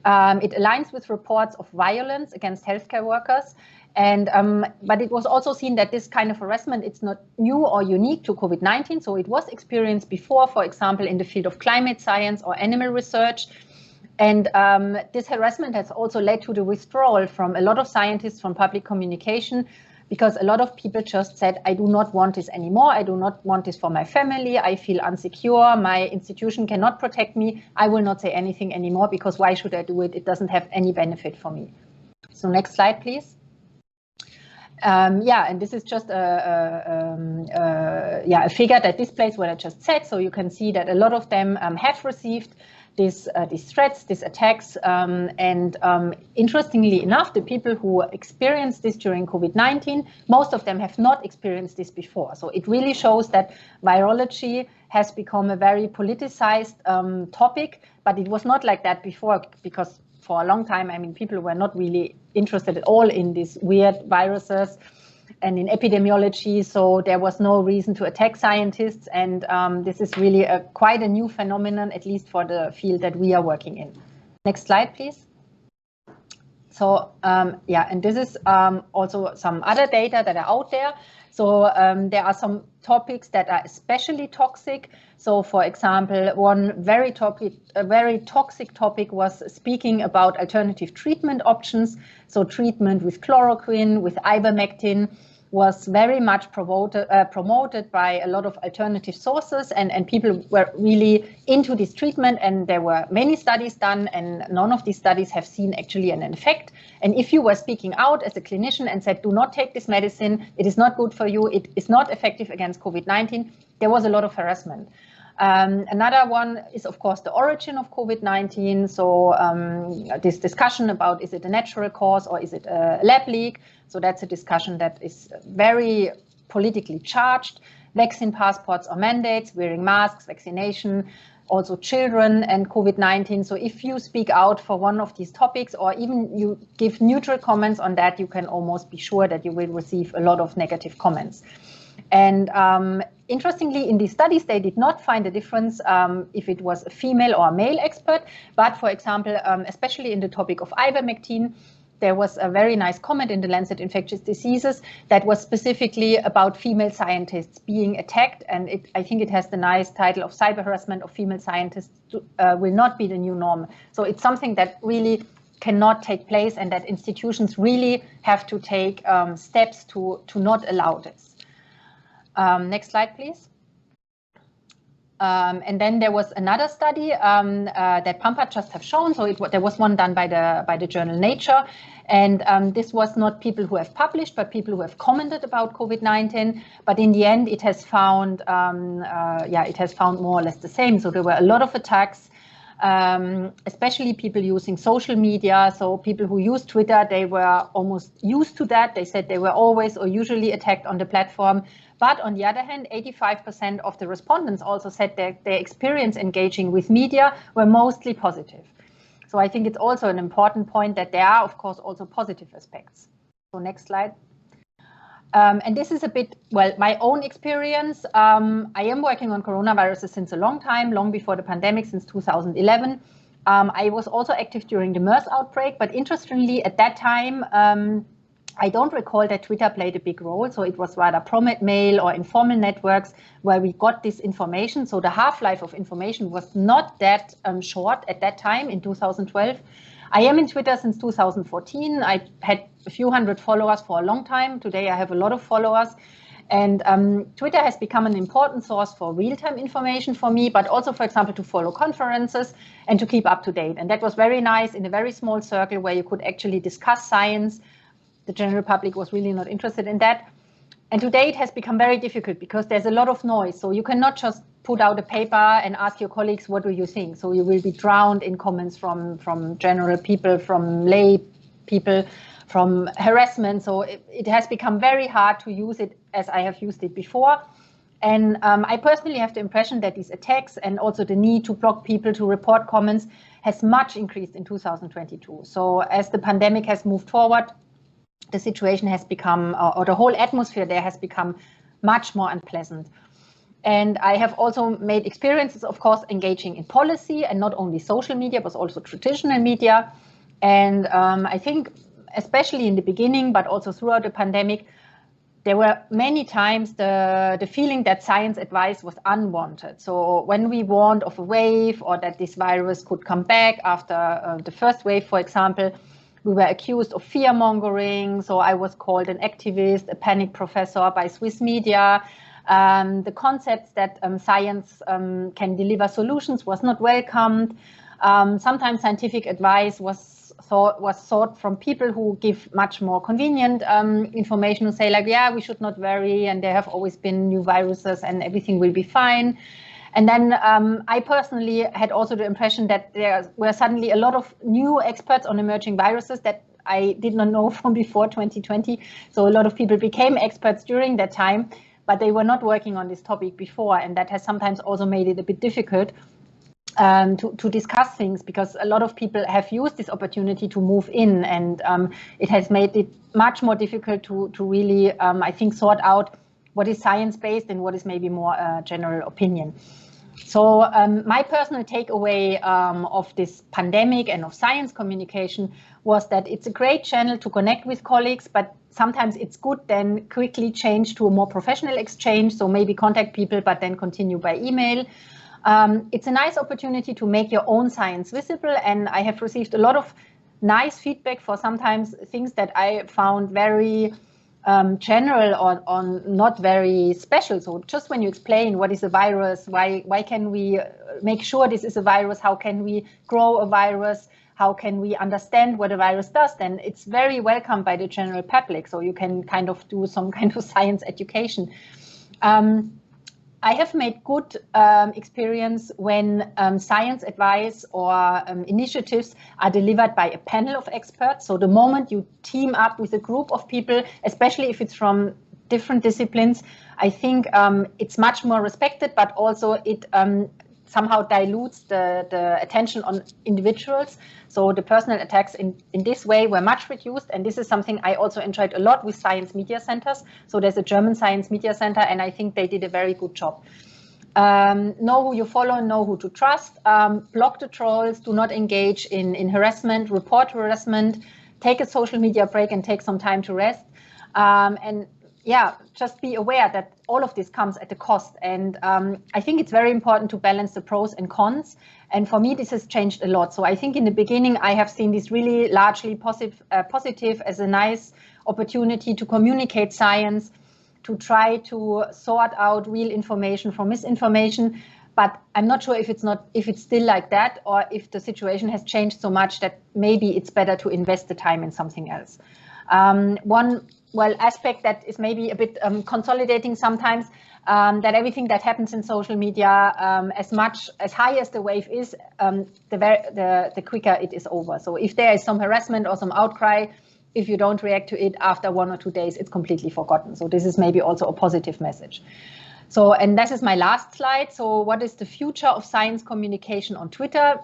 It aligns with reports of violence against healthcare workers. And but it was also seen that this kind of harassment, it's not new or unique to COVID-19. So it was experienced before, for example, in the field of climate science or animal research. And this harassment has also led to the withdrawal from a lot of scientists from public communication, because a lot of people just said, I do not want this anymore. I do not want this for my family. I feel insecure. My institution cannot protect me. I will not say anything anymore because why should I do it? It doesn't have any benefit for me. So next slide, please. Yeah, and this is just a figure that displays what I just said. So you can see that a lot of them have received these threats, these attacks, and interestingly enough, the people who experienced this during COVID-19, most of them have not experienced this before. So it really shows that virology has become a very politicized topic, but it was not like that before, because for a long time, I mean, people were not really interested at all in these weird viruses and in epidemiology, so there was no reason to attack scientists, and this is really quite a new phenomenon, at least for the field that we are working in. Next slide, please. So yeah, and this is also some other data that are out there. So there are some topics that are especially toxic. So for example, one very toxic topic was speaking about alternative treatment options. So treatment with chloroquine, with ivermectin, was very much promoted by a lot of alternative sources, and people were really into this treatment, and there were many studies done, and none of these studies have seen actually an effect. And if you were speaking out as a clinician and said, do not take this medicine, it is not good for you, it is not effective against COVID-19, there was a lot of harassment. Another one is, of course, the origin of COVID-19. So this discussion about, is it a natural cause or is it a lab leak? So that's a discussion that is very politically charged. Vaccine passports or mandates, wearing masks, vaccination, also children and COVID-19. So if you speak out for one of these topics, or even you give neutral comments on that, you can almost be sure that you will receive a lot of negative comments. And interestingly, in these studies, they did not find a difference if it was a female or a male expert. But for example, especially in the topic of ivermectin, there was a very nice comment in the Lancet Infectious Diseases that was specifically about female scientists being attacked. And I think it has the nice title of Cyber Harassment of Female Scientists will not be the new norm. So it's something that really cannot take place, and that institutions really have to take steps to not allow this. Next slide, please. And then there was another study that Pampa just have shown. So there was one done by the journal Nature. And this was not people who have published, but people who have commented about COVID-19. But in the end, it has found, it has found more or less the same. So there were a lot of attacks, especially people using social media. So people who use Twitter, they were almost used to that. They said they were always or usually attacked on the platform. But on the other hand, 85% of the respondents also said that their experience engaging with media were mostly positive. So I think it's also an important point that there are, of course, also positive aspects. So next slide. And this is a bit, well, my own experience. I am working on coronaviruses since a long time, long before the pandemic, since 2011. I was also active during the MERS outbreak, but interestingly, at that time, I don't recall that Twitter played a big role. So it was rather prominent mail or informal networks where we got this information. So the half-life of information was not that short at that time in 2012. I am in Twitter since 2014. I had a few hundred followers for a long time. Today I have a lot of followers. And Twitter has become an important source for real-time information for me, but also, for example, to follow conferences and to keep up to date. And that was very nice in a very small circle where you could actually discuss science. The general public was really not interested in that. And today it has become very difficult because there's a lot of noise. So you cannot just put out a paper and ask your colleagues, what do you think? So you will be drowned in comments from general people, from lay people, from harassment. So it has become very hard to use it as I have used it before. And I personally have the impression that these attacks and also the need to block people to report comments has much increased in 2022. So as the pandemic has moved forward, the situation has become, or the whole atmosphere there has become much more unpleasant. And I have also made experiences, of course, engaging in policy and not only social media, but also traditional media. And I think, especially in the beginning, but also throughout the pandemic, there were many times the feeling that science advice was unwanted. So when we warned of a wave or that this virus could come back after the first wave, for example, we were accused of fear-mongering. So I was called an activist, a panic professor by Swiss media. The concepts that science can deliver solutions was not welcomed. Sometimes scientific advice was sought from people who give much more convenient information, who say like, yeah, we should not worry, and there have always been new viruses and everything will be fine. And then I personally had also the impression that there were suddenly a lot of new experts on emerging viruses that I did not know from before 2020. So a lot of people became experts during that time, but they were not working on this topic before. And that has sometimes also made it a bit difficult to discuss things, because a lot of people have used this opportunity to move in, and it has made it much more difficult to really, I think, sort out what is science-based and what is maybe more general opinion. So my personal takeaway of this pandemic and of science communication was that it's a great channel to connect with colleagues, but sometimes it's good then quickly change to a more professional exchange. So maybe contact people, but then continue by email. It's a nice opportunity to make your own science visible. And I have received a lot of nice feedback for sometimes things that I found very general or not very special. So just when you explain what is a virus, why can we make sure this is a virus, how can we grow a virus, how can we understand what a virus does, then it's very welcome by the general public. So you can kind of do some kind of science education. I have made good experience when science advice or initiatives are delivered by a panel of experts. So the moment you team up with a group of people, especially if it's from different disciplines, I think it's much more respected, but also it somehow dilutes the attention on individuals. So the personal attacks in this way were much reduced. And this is something I also enjoyed a lot with science media centers. So there's a German science media center, and I think they did a very good job. Know who you follow, know who to trust, block the trolls, do not engage in harassment, report harassment, take a social media break and take some time to rest. And yeah, just be aware that all of this comes at a cost. And I think it's very important to balance the pros and cons. And for me, this has changed a lot. So I think in the beginning, I have seen this really largely positive as a nice opportunity to communicate science, to try to sort out real information from misinformation. But I'm not sure if it's still like that, or if the situation has changed so much that maybe it's better to invest the time in something else. One aspect that is maybe a bit consolidating sometimes, that everything that happens in social media, as high as the wave is, the quicker it is over. So if there is some harassment or some outcry, if you don't react to it after 1 or 2 days, it's completely forgotten. So this is maybe also a positive message. So, and this is my last slide. So what is the future of science communication on Twitter?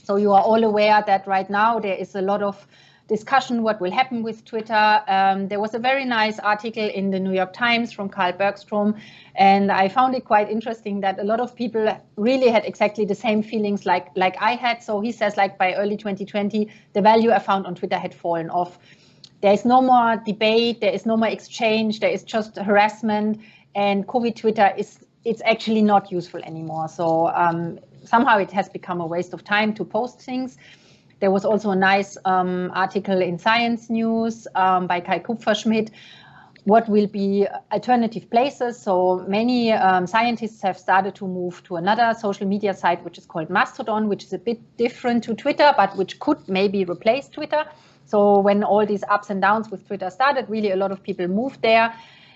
So you are all aware that right now there is a lot of discussion what will happen with Twitter. There was a very nice article in the New York Times from Carl Bergstrom, and I found it quite interesting that a lot of people really had exactly the same feelings like I had. So he says, like, by early 2020, the value I found on Twitter had fallen off. There is no more debate, there is no more exchange, there is just harassment, and COVID Twitter it's actually not useful anymore. So somehow it has become a waste of time to post things. There was also a nice article in Science News by Kai Kupferschmidt. What will be alternative places? So many scientists have started to move to another social media site, which is called Mastodon, which is a bit different to Twitter, but which could maybe replace Twitter. So when all these ups and downs with Twitter started, really a lot of people moved there.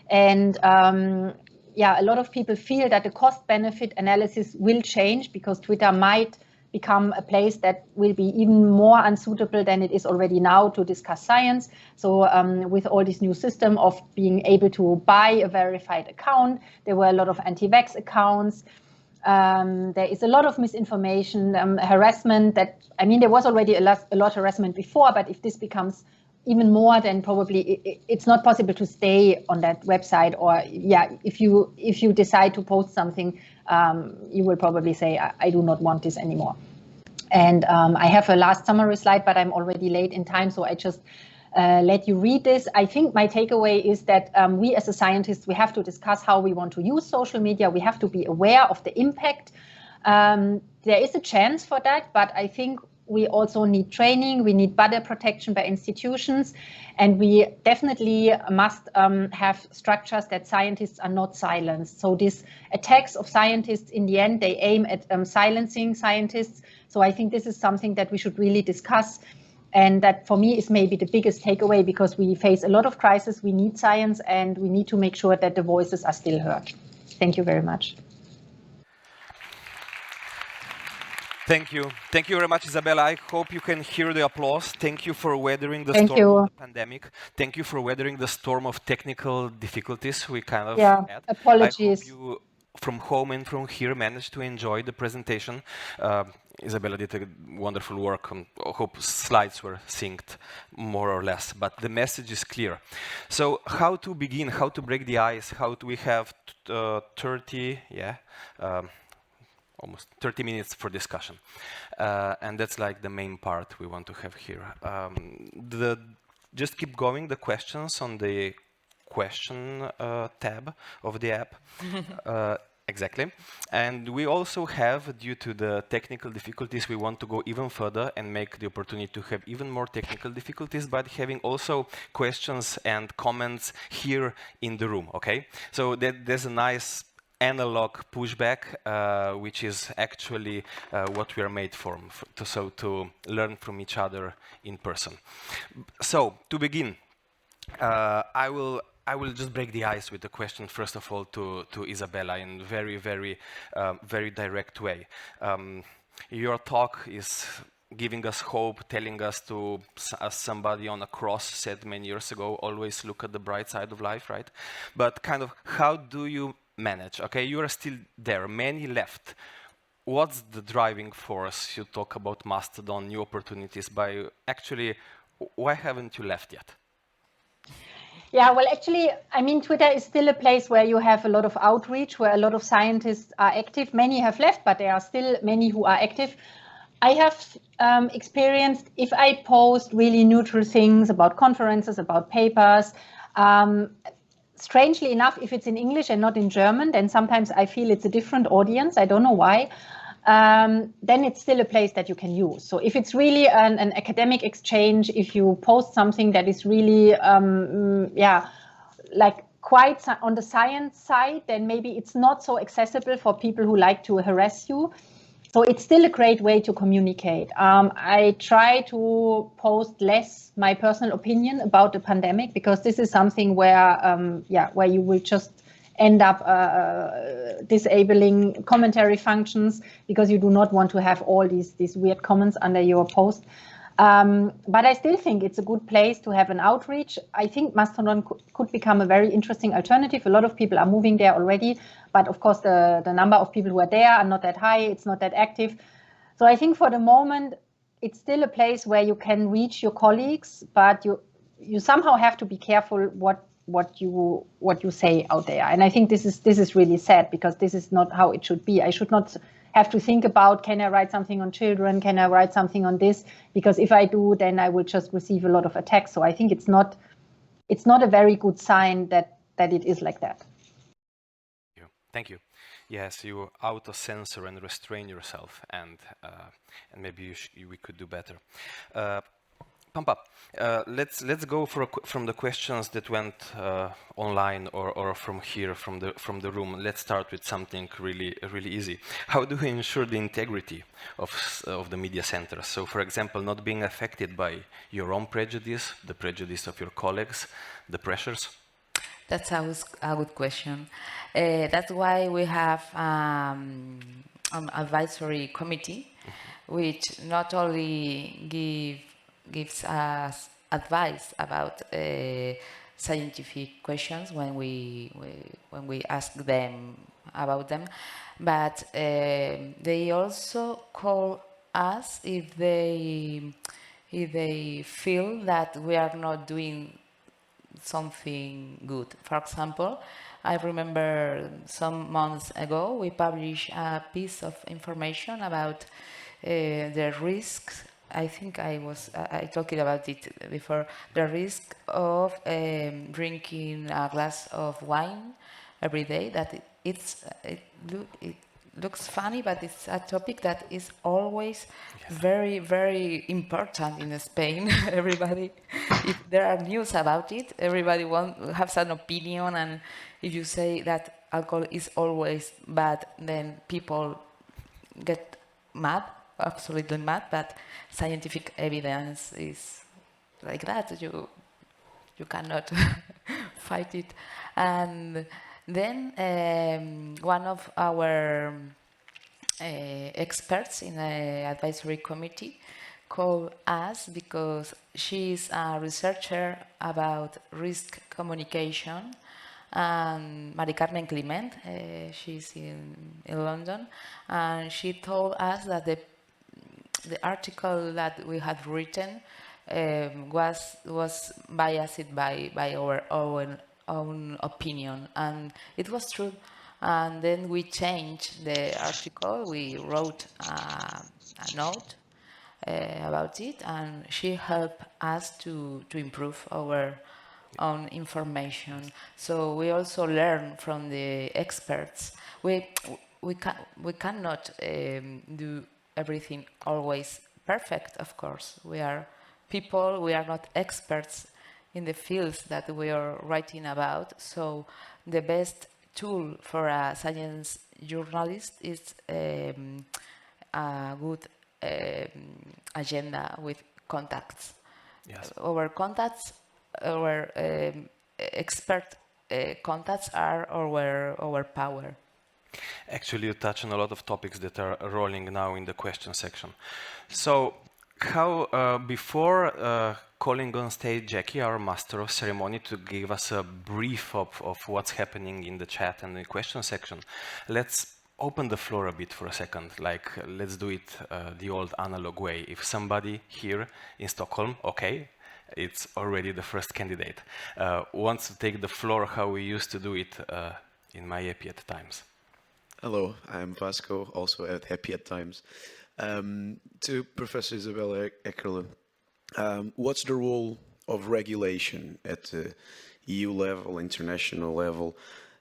And a lot of people feel that the cost-benefit analysis will change because Twitter might become a place that will be even more unsuitable than it is already now to discuss science. So with all this new system of being able to buy a verified account, there were a lot of anti-vax accounts. There is a lot of misinformation, harassment there was already a lot of harassment before, but if this becomes even more, then probably it's not possible to stay on that website, or if you decide to post something, you will probably say, I do not want this anymore. And I have a last summary slide, but I'm already late in time, so I just let you read this. I think my takeaway is that we as a scientist, we have to discuss how we want to use social media. We have to be aware of the impact. There is a chance for that, but I think we also need training, we need better protection by institutions, and we definitely must have structures that scientists are not silenced. So these attacks of scientists, in the end, they aim at silencing scientists. So I think this is something that we should really discuss, and that for me is maybe the biggest takeaway, because we face a lot of crises, we need science, and we need to make sure that the voices are still heard. Thank you very much. Thank you. Thank you very much, Isabella. I hope you can hear the applause. Thank you for weathering the storm of the pandemic. Thank you for weathering the storm of technical difficulties we kind of had. Apologies. I hope you, from home and from here, managed to enjoy the presentation. Isabella did a wonderful work. I hope slides were synced more or less, but the message is clear. So how to begin, how to break the ice, how do we have almost 30 minutes for discussion. And that's like the main part we want to have here. Just keep going, the questions on the question tab of the app. Exactly. And we also have, due to the technical difficulties, we want to go even further and make the opportunity to have even more technical difficulties, but having also questions and comments here in the room, okay? So there's a nice analog pushback, which is actually what we are made for, to learn from each other in person. So to begin, I will just break the ice with a question, first of all, to Isabella in very, very, very direct way. Your talk is giving us hope, telling us to, as somebody on a cross said many years ago, always look at the bright side of life, right? But kind of how do you manage? Okay, you are still there, many left. What's the driving force? You talk about Mastodon, new opportunities, by actually, why haven't you left yet? Yeah, well, actually, I mean, Twitter is still a place where you have a lot of outreach, where a lot of scientists are active. Many have left, but there are still many who are active. I have experienced, if I post really neutral things about conferences, about papers, strangely enough, if it's in English and not in German, then sometimes I feel it's a different audience. I don't know why. Then it's still a place that you can use. So if it's really an academic exchange, if you post something that is really, like quite on the science side, then maybe it's not so accessible for people who like to harass you. So it's still a great way to communicate. I try to post less my personal opinion about the pandemic, because this is something where, where you will just end up disabling commentary functions, because you do not want to have all these weird comments under your post. But I still think it's a good place to have an outreach. I think Mastodon could become a very interesting alternative. A lot of people are moving there already, but of course the number of people who are there are not that high, it's not that active. So I think for the moment, it's still a place where you can reach your colleagues, but you somehow have to be careful what you say out there. And I think this is really sad, because this is not how it should be. I should not have to think about, can I write something on children? Can I write something on this? Because if I do, then I will just receive a lot of attacks. So I think it's not a very good sign that it is like that. Thank you. Yes, you auto-censor and restrain yourself, and maybe we could do better. Pampa, let's go from the questions that went online or from here, from the room. Let's start with something really easy. How do we ensure the integrity of the media centers? So, for example, not being affected by your own prejudice, the prejudice of your colleagues, the pressures? That's a good question. That's why we have an advisory committee, which not only gives us advice about scientific questions when we ask them about them, but they also call us if they feel that we are not doing something good. For example, I remember some months ago we published a piece of information about the risks. I think I talked about it before. The risk of drinking a glass of wine every day. That it looks funny, but it's a topic that is always very, very important in Spain. Everybody, if there are news about it, everybody has an opinion, and if you say that alcohol is always bad, then people get mad, absolutely mad. But scientific evidence is like that. You cannot fight it. And then one of our experts in the advisory committee called us because she's a researcher about risk communication, and Mari Carmen Climent, she's in London, and she told us that the article that we had written was biased by our own opinion, and it was true. And then we changed the article. We wrote a note about it, and she helped us to improve our own information. So we also learn from the experts. We cannot do everything always perfect. Of course, we are people. We are not experts in the fields that we are writing about. So the best tool for a science journalist is a good agenda with contacts. Yes. Our contacts, our expert contacts are our power. Actually, you touch on a lot of topics that are rolling now in the question section. So, how before calling on stage Jackie, our master of ceremony, to give us a brief of what's happening in the chat and the question section, let's open the floor a bit for a second. Like, let's do it the old analog way. If somebody here in Stockholm, okay, it's already the first candidate, wants to take the floor how we used to do it in my Happy at Times. Hello, I'm Vasco, also at Happy at Times. To Professor Isabella Eckerle, what's the role of regulation at the EU level, international level,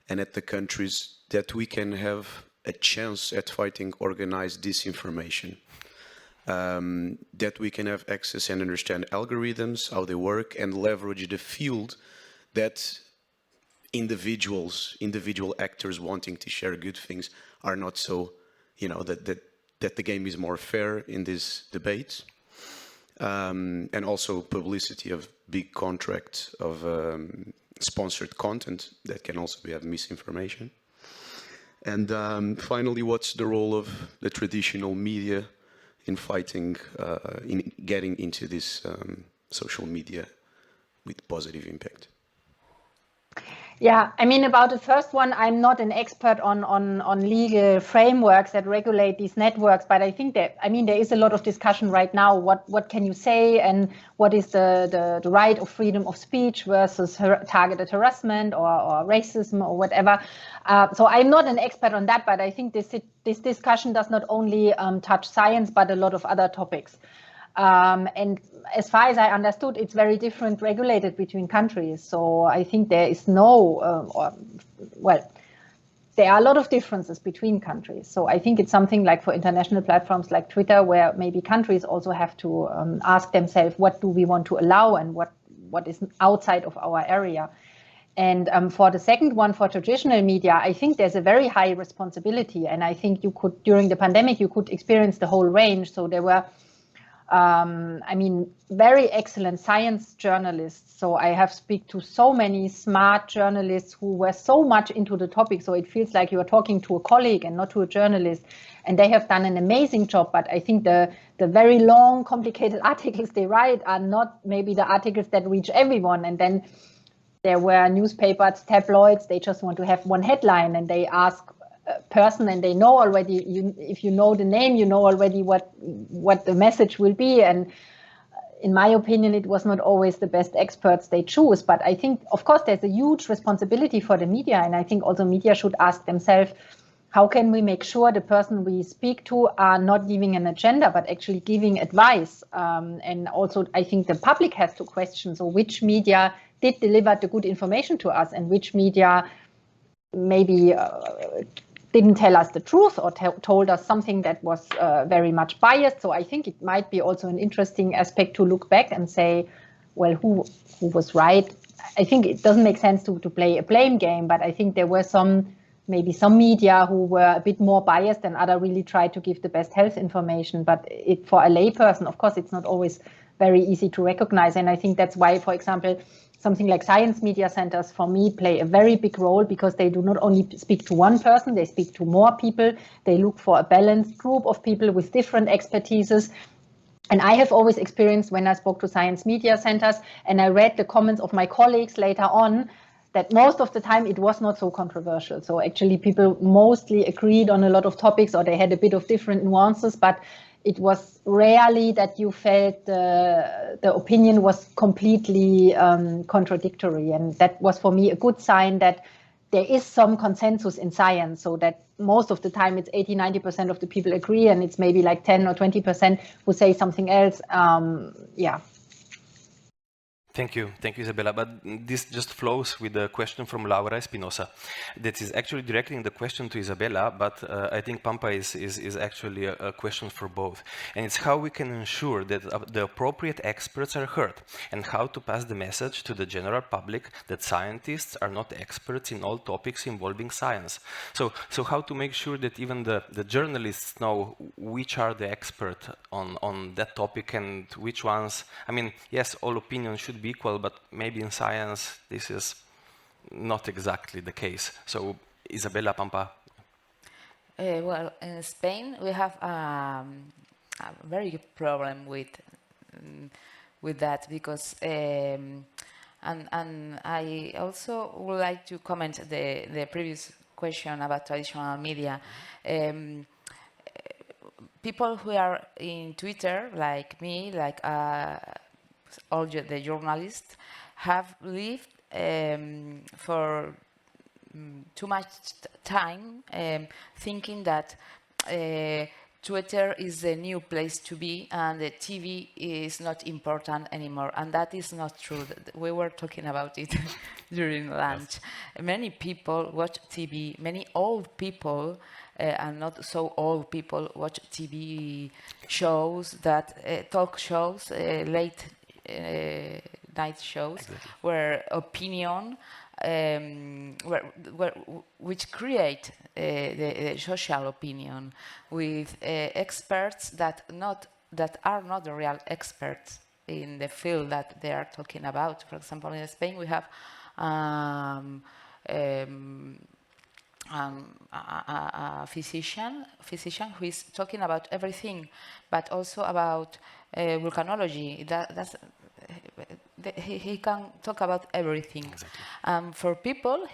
and at the countries that we can have a chance at fighting organized disinformation? That we can have access and understand algorithms, how they work, and leverage the field that individual actors wanting to share good things are not so, that the game is more fair in these debates. And also publicity of big contracts of sponsored content that can also have misinformation. And finally, what's the role of the traditional media in fighting, in getting into this social media with positive impact? Yeah, I mean, about the first one, I'm not an expert on legal frameworks that regulate these networks, but I think that, there is a lot of discussion right now. What can you say, and what is the right of freedom of speech versus targeted harassment or racism or whatever. So I'm not an expert on that, but I think this discussion does not only touch science, but a lot of other topics. And as far as I understood, it's very different regulated between countries. So I think there is there are a lot of differences between countries. So I think it's something like for international platforms like Twitter, where maybe countries also have to ask themselves, what do we want to allow and what is outside of our area. And for the second one, for traditional media, I think there's a very high responsibility. And I think you could, during the pandemic, you could experience the whole range. So there were very excellent science journalists. So I have speak to so many smart journalists who were so much into the topic. So it feels like you are talking to a colleague and not to a journalist. And they have done an amazing job. But I think the very long, complicated articles they write are not maybe the articles that reach everyone. And then there were newspapers, tabloids, they just want to have one headline, and they ask person, and they know already, if you know the name, you know already what the message will be. And in my opinion, it was not always the best experts they choose. But I think, of course, there's a huge responsibility for the media. And I think also media should ask themselves, how can we make sure the person we speak to are not giving an agenda, but actually giving advice? And also, I think the public has to question, so which media did deliver the good information to us, and which media maybe didn't tell us the truth or told us something that was very much biased. So I think it might be also an interesting aspect to look back and say, well, who was right? I think it doesn't make sense to play a blame game, but I think there were maybe some media who were a bit more biased, and others really tried to give the best health information. But for a layperson, of course, it's not always very easy to recognize. And I think that's why, for example, something like science media centers, for me, play a very big role, because they do not only speak to one person, they speak to more people. They look for a balanced group of people with different expertises. And I have always experienced, when I spoke to science media centers and I read the comments of my colleagues later on, that most of the time it was not so controversial. So actually people mostly agreed on a lot of topics, or they had a bit of different nuances, but it was rarely that you felt the opinion was completely contradictory. And that was for me a good sign that there is some consensus in science, so that most of the time it's 80–90% of the people agree, and it's maybe like 10 or 20% who say something else. Yeah. Thank you, Isabella. But this just flows with the question from Laura Espinosa. That is actually directing the question to Isabella, but I think Pampa is actually a question for both. And it's how we can ensure that the appropriate experts are heard, and how to pass the message to the general public that scientists are not experts in all topics involving science. So how to make sure that even the journalists know which are the experts on that topic, and which ones, yes, all opinions should be equal, but maybe in science this is not exactly the case. So Isabella, Pampa. Well, in Spain we have a very good problem with that, because and I also would like to comment the previous question about traditional media. People who are in Twitter, like me, like all the journalists, have lived for too much time thinking that Twitter is the new place to be and the TV is not important anymore. And that is not true. We were talking about it during lunch. Yes. Many people watch TV, many old people and not so old people watch TV shows, that talk shows, late night shows, exactly, where opinion which create the social opinion with experts that are not the real experts in the field that they are talking about. For example, in Spain, we have a physician who is talking about everything, but also about volcanology. He can talk about everything. Exactly. For people,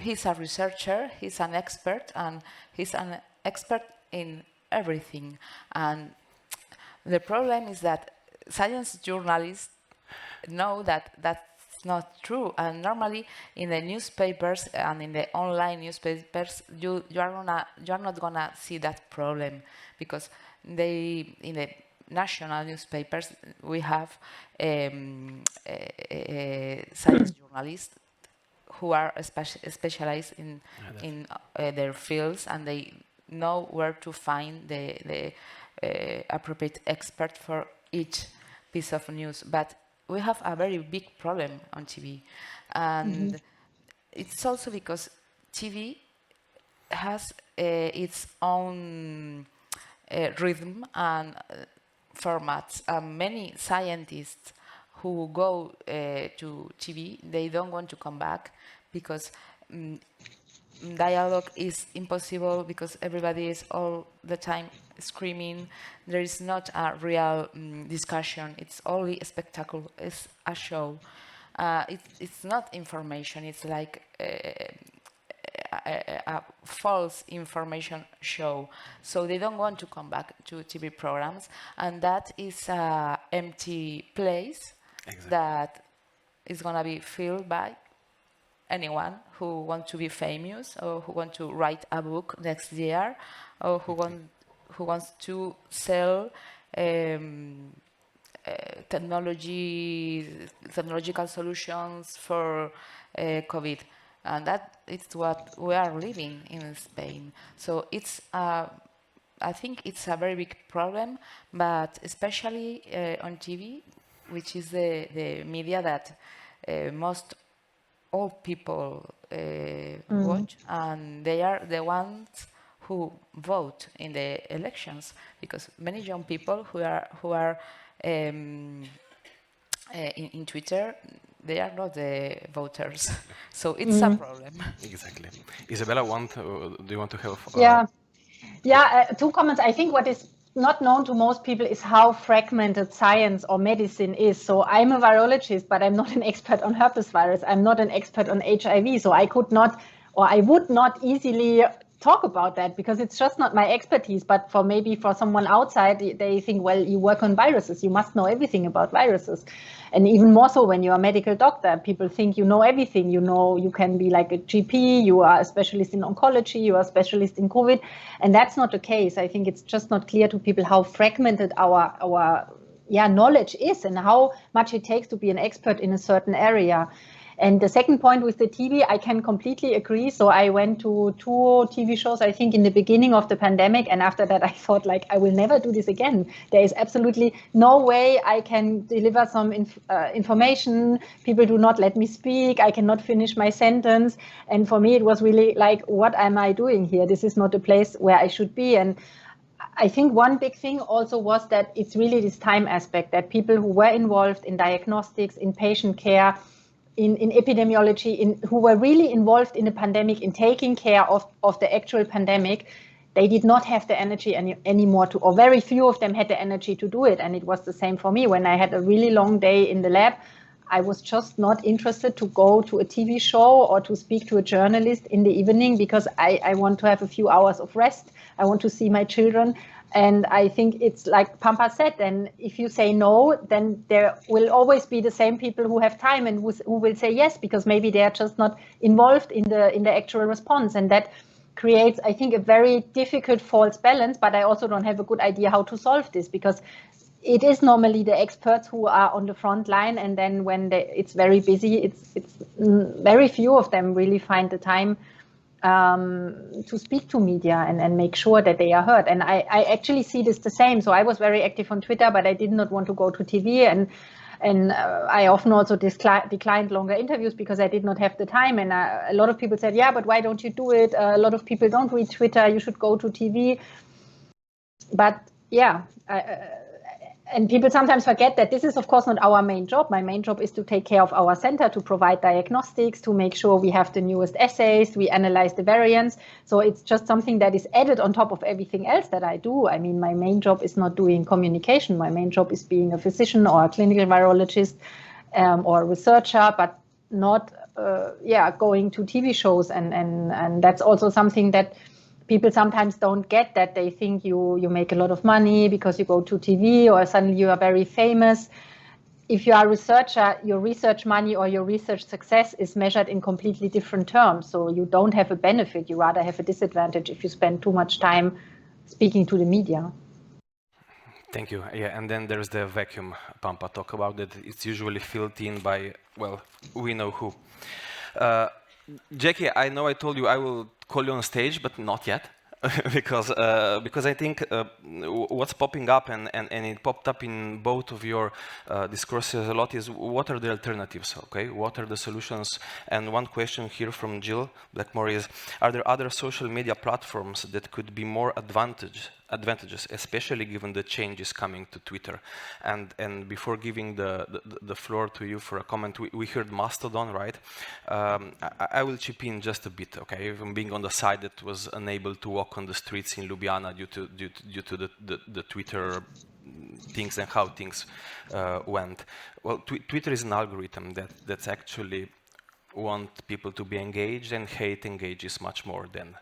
he's a researcher, he's an expert, and he's an expert in everything. And the problem is that science journalists know that that's not true. And normally in the newspapers and in the online newspapers, you are not gonna see that problem, because in the national newspapers we have science journalists who are specialized in their fields, and they know where to find the appropriate expert for each piece of news. But we have a very big problem on TV, and it's also because TV has its own rhythm and formats. Many scientists who go to TV, they don't want to come back because dialogue is impossible, because everybody is all the time screaming. There is not a real discussion. It's only a spectacle. It's a show. It's not information. It's like a false information show. So they don't want to come back to TV programs, and that is an empty place. Exactly. That is going to be filled by anyone who wants to be famous, or who wants to write a book next year, or who wants to sell technological solutions for COVID. And that is what we are living in Spain. So it's I think it's a very big problem, but especially on TV, which is the media that most all people watch, and they are the ones who vote in the elections, because many young people who are in Twitter, they are not the voters. So it's a problem. Exactly. Isabella, do you want to help? Two comments. I think what is not known to most people is how fragmented science or medicine is. So I'm a virologist, but I'm not an expert on herpes virus. I'm not an expert on HIV. So I could not, or I would not easily talk about that, because it's just not my expertise. But for someone outside, they think, well, you work on viruses, you must know everything about viruses. And even more so when you're a medical doctor, people think you know everything. You know, you can be like a GP, you are a specialist in oncology, you are a specialist in COVID. And that's not the case. I think it's just not clear to people how fragmented our knowledge is, and how much it takes to be an expert in a certain area. And the second point with the TV, I can completely agree. So I went to 2 TV shows, I think, in the beginning of the pandemic. And after that, I thought, like, I will never do this again. There is absolutely no way I can deliver some information. People do not let me speak. I cannot finish my sentence. And for me, it was really like, what am I doing here? This is not a place where I should be. And I think one big thing also was that it's really this time aspect, that people who were involved in diagnostics, in patient care, in epidemiology, who were really involved in the pandemic, in taking care of the actual pandemic, they did not have the energy anymore to, or very few of them had the energy to do it. And it was the same for me. When I had a really long day in the lab, I was just not interested to go to a TV show or to speak to a journalist in the evening, because I want to have a few hours of rest. I want to see my children. And I think it's like Pampa said, and if you say no, then there will always be the same people who have time and who will say yes, because maybe they are just not involved in the actual response. And that creates, I think, a very difficult false balance. But I also don't have a good idea how to solve this, because it is normally the experts who are on the front line. And then when it's very busy, it's very few of them really find the time to speak to media and make sure that they are heard. And I actually see this the same. So I was very active on Twitter, but I did not want to go to TV. And And I often also declined longer interviews because I did not have the time. And a lot of people said, yeah, but why don't you do it? A lot of people don't read Twitter. You should go to TV. But yeah, and people sometimes forget that this is, of course, not our main job. My main job is to take care of our center, to provide diagnostics, to make sure we have the newest assays, we analyze the variants. So it's just something that is added on top of everything else that I do. I mean, my main job is not doing communication. My main job is being a physician or a clinical virologist or a researcher, but not, going to TV shows. And that's also something that people sometimes don't get, that they think you make a lot of money because you go to TV or suddenly you are very famous. If you are a researcher, your research money or your research success is measured in completely different terms. So you don't have a benefit, you rather have a disadvantage if you spend too much time speaking to the media. Thank you. Yeah, and then there's the vacuum Pampa talk about that. It's usually filled in by, well, we know who. Jackie, I know I told you I will call you on stage, but not yet, because I think what's popping up, and it popped up in both of your discourses a lot, is what are the alternatives, okay? What are the solutions? And one question here from Jill Blackmore is, are there other social media platforms that could be more advantageous, especially given the changes coming to Twitter? And before giving the floor to you for a comment, we heard Mastodon, right? I will chip in just a bit, okay? From being on the side that was unable to walk on the streets in Ljubljana due to the Twitter things and how things went. Well, Twitter is an algorithm that's actually want people to be engaged, and hate engages much more than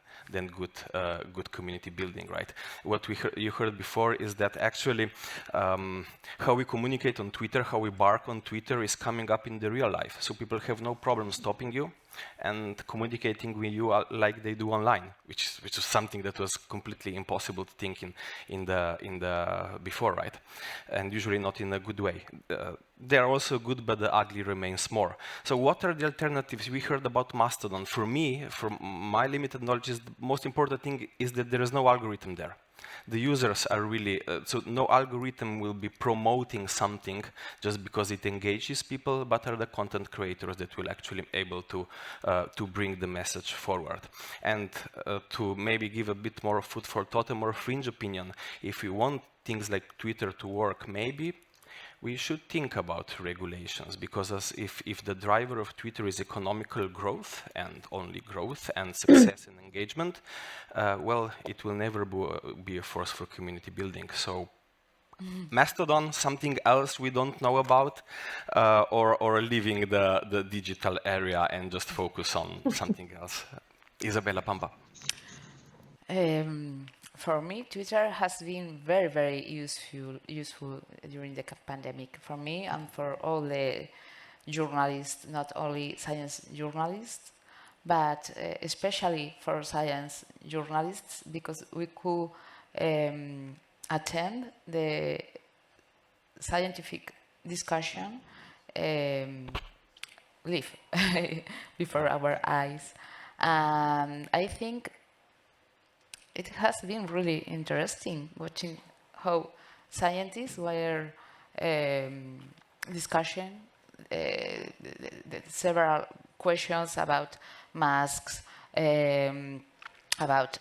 good community building, right? What you heard before is that actually how we communicate on Twitter, how we bark on Twitter is coming up in the real life. So people have no problem stopping you and communicating with you like they do online, which is something that was completely impossible to think in the before, right? And usually not in a good way. They are also good, but the ugly remains more. So what are the alternatives? We heard about Mastodon. For me, from my limited knowledge, the most important thing is that there is no algorithm there. The users are really, so no algorithm will be promoting something just because it engages people, but are the content creators that will actually be able to bring the message forward. And to maybe give a bit more food for thought, a more fringe opinion, if we want things like Twitter to work, maybe we should think about regulations, because if the driver of Twitter is economical growth and only growth and success and engagement, well, it will never be a force for community building. So Mastodon, something else we don't know about, or leaving the digital area and just focus on something else. Isabella Pampa. For me, Twitter has been very, very useful during the pandemic, for me and for all the journalists, not only science journalists, but especially for science journalists, because we could attend the scientific discussion live before our eyes. And I think it has been really interesting watching how scientists were discussing the several questions about masks, about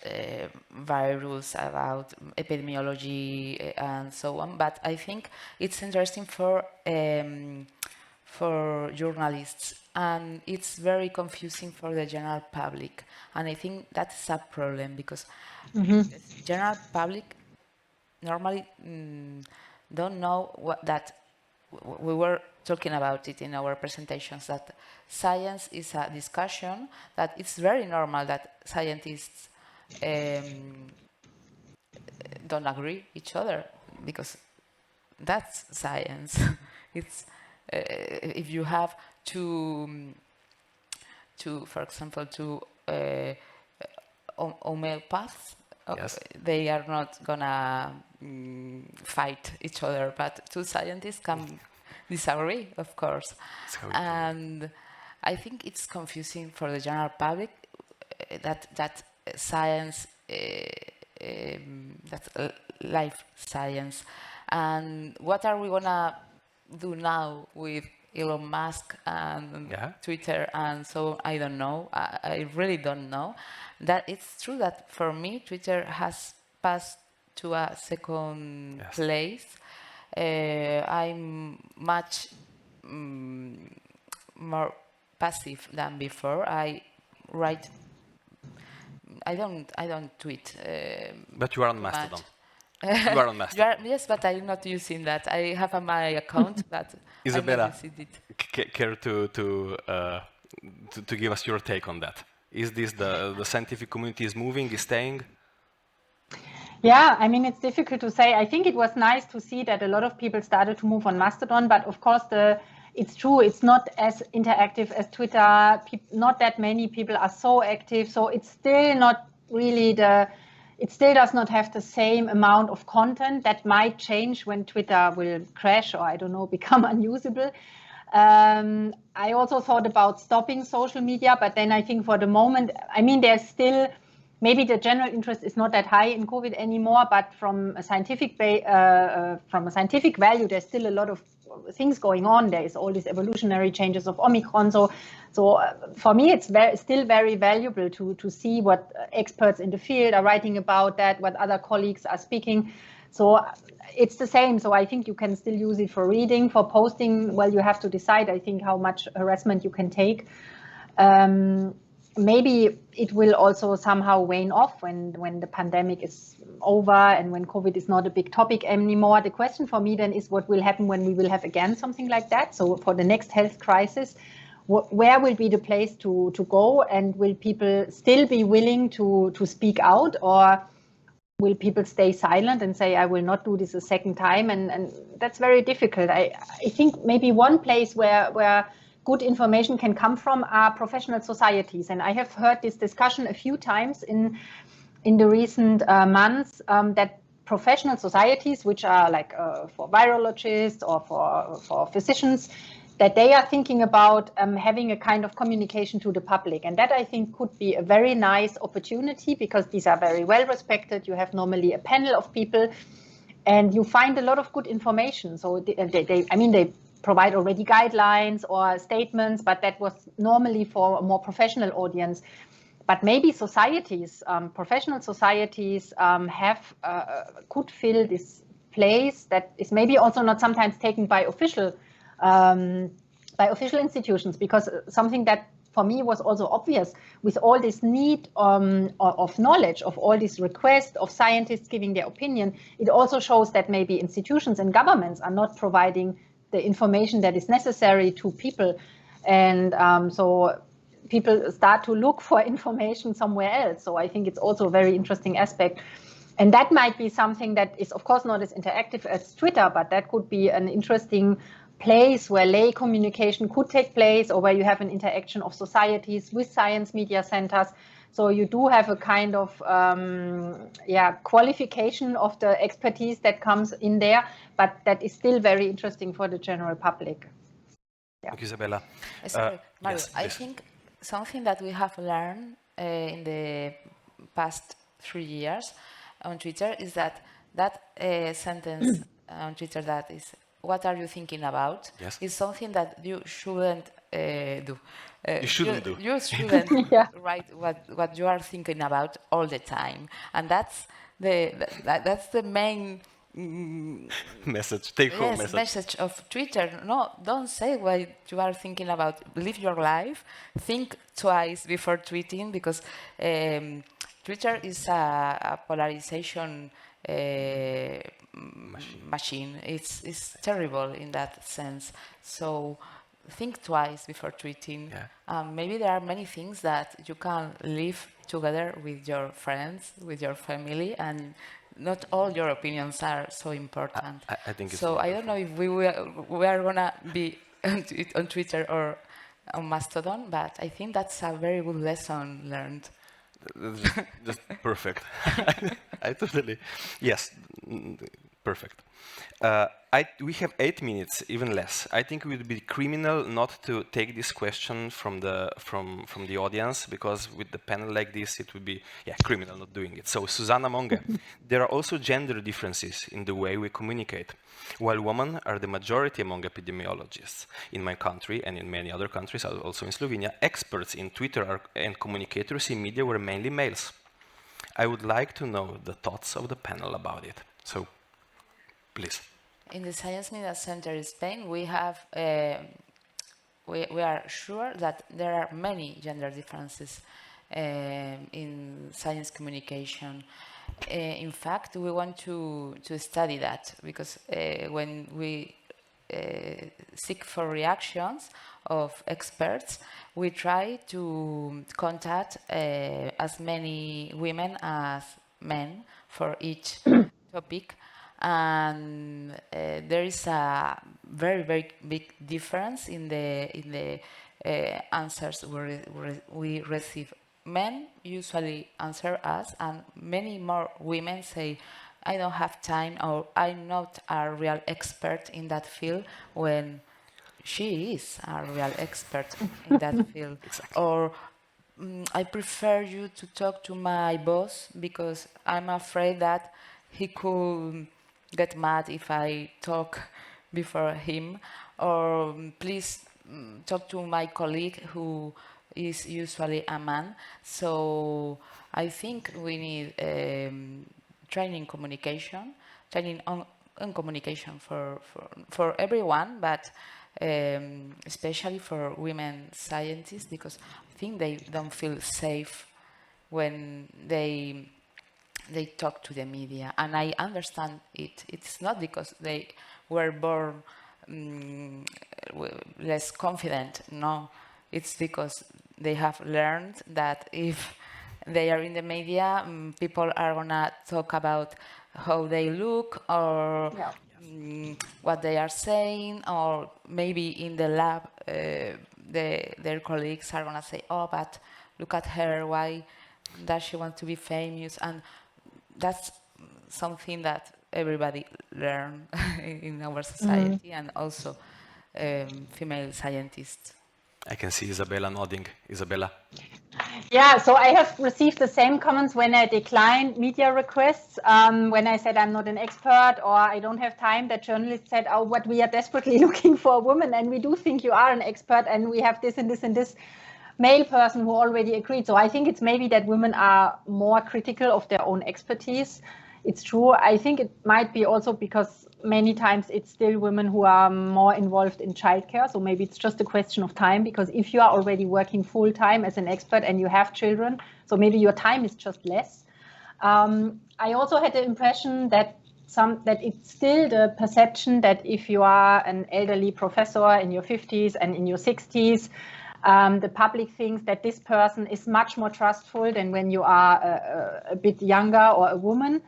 virus, about epidemiology, and so on. But I think it's interesting for journalists, and it's very confusing for the general public. And I think that's a problem, because the general public normally don't know that we were talking about it in our presentations, that science is a discussion, that it's very normal that scientists don't agree each other, because that's science. It's if you have two, for example, two homeopaths, Yes. they are not gonna fight each other, but two scientists can disagree, of course. And I think it's confusing for the general public that science, that's life science. And what are we gonna do now with Elon Musk and Twitter, and so I don't know. I really don't know. That it's true that for me, Twitter has passed to a second place. I'm much more passive than before. I write. I don't tweet. But you are on Mastodon. You are on Mastodon. Yes, but I'm not using that. I have my account, but Isabella, I'm not using it. care to give us your take on that? Is this the scientific community is moving, is staying? Yeah, I mean, it's difficult to say. I think it was nice to see that a lot of people started to move on Mastodon, but of course, it's true, it's not as interactive as Twitter. Not that many people are so active, so it's still not really it still does not have the same amount of content. That might change when Twitter will crash or, I don't know, become unusable. I also thought about stopping social media, but then I think for the moment, I mean, there's still, maybe the general interest is not that high in COVID anymore, but from a scientific value, there's still a lot of things going on. There is all these evolutionary changes of Omicron. So for me, it's still very valuable to see what experts in the field are writing about that, what other colleagues are speaking. So it's the same. So I think you can still use it for reading, for posting. Well, you have to decide, I think, how much harassment you can take. Maybe it will also somehow wane off when the pandemic is over and when COVID is not a big topic anymore. The question for me then is what will happen when we will have again something like that. So for the next health crisis, where will be the place to go, and will people still be willing to speak out, or will people stay silent and say, I will not do this a second time? And that's very difficult. I think maybe one place where good information can come from are professional societies. And I have heard this discussion a few times in the recent months, that professional societies, which are like for virologists or for physicians, that they are thinking about having a kind of communication to the public. And that, I think, could be a very nice opportunity, because these are very well respected. You have normally a panel of people and you find a lot of good information. So they provide already guidelines or statements, but that was normally for a more professional audience. But maybe societies, professional societies could fill this place that is maybe also not sometimes taken by official institutions, because something that for me was also obvious with all this need of knowledge, of all these requests of scientists giving their opinion, it also shows that maybe institutions and governments are not providing the information that is necessary to people. And so people start to look for information somewhere else. So I think it's also a very interesting aspect. And that might be something that is, of course, not as interactive as Twitter, but that could be an interesting place where lay communication could take place, or where you have an interaction of societies with science media centers. So you do have a kind of qualification of the expertise that comes in there, but that is still very interesting for the general public. Yeah. Thank you, Isabella. Sorry, Mario, yes, I think something that we have learned in the past 3 years on Twitter is that sentence on Twitter that is, what are you thinking about? Yes. Is something that you shouldn't do. You shouldn't do. You shouldn't write what you are thinking about all the time, and that's the main message. Take home message of Twitter. No, don't say what you are thinking about. Live your life. Think twice before tweeting, because Twitter is a polarization machine. It's terrible in that sense. So think twice before tweeting. Yeah. Maybe there are many things that you can live together with your friends, with your family, and not all your opinions are so important. I think it's so. Wonderful. I don't know if we are gonna be on Twitter or on Mastodon, but I think that's a very good lesson learned. Just perfect. I totally, yes. Perfect. We have 8 minutes, even less. I think it would be criminal not to take this question from the audience, because with the panel like this, it would be criminal not doing it. So, Susanna Monge, there are also gender differences in the way we communicate. While women are the majority among epidemiologists in my country and in many other countries, also in Slovenia, experts in Twitter and communicators in media were mainly males. I would like to know the thoughts of the panel about it. So, please. In the Science Media Center in Spain, we have we are sure that there are many gender differences in science communication. In fact, we want to study that, because when we seek for reactions of experts, we try to contact as many women as men for each topic. And there is a very, very big difference in the answers we receive. Men usually answer us, and many more women say, I don't have time, or I'm not a real expert in that field, when she is a real expert in that field. Exactly. Or I prefer you to talk to my boss, because I'm afraid that he could get mad if I talk before him. Or please talk to my colleague, who is usually a man. So I think we need training on communication for everyone, but especially for women scientists, because I think they don't feel safe when they talk to the media. And I understand it. It's not because they were born less confident. No, it's because they have learned that if they are in the media, people are gonna talk about how they look, or what they are saying, or maybe in the lab their colleagues are gonna say, oh, but look at her, why does she want to be famous? And that's something that everybody learn in our society, and also female scientists. I can see Isabella nodding. Isabella. Yeah, so I have received the same comments when I declined media requests, when I said I'm not an expert or I don't have time, that journalists said, oh, what we are desperately looking for a woman, and we do think you are an expert, and we have this and this and this male person who already agreed. So I think it's maybe that women are more critical of their own expertise. It's true. I think it might be also because many times it's still women who are more involved in childcare. So maybe it's just a question of time, because if you are already working full time as an expert and you have children, so maybe your time is just less. I also had the impression that it's still the perception that if you are an elderly professor in your 50s and in your 60s, the public thinks that this person is much more trustful than when you are a bit younger or a woman.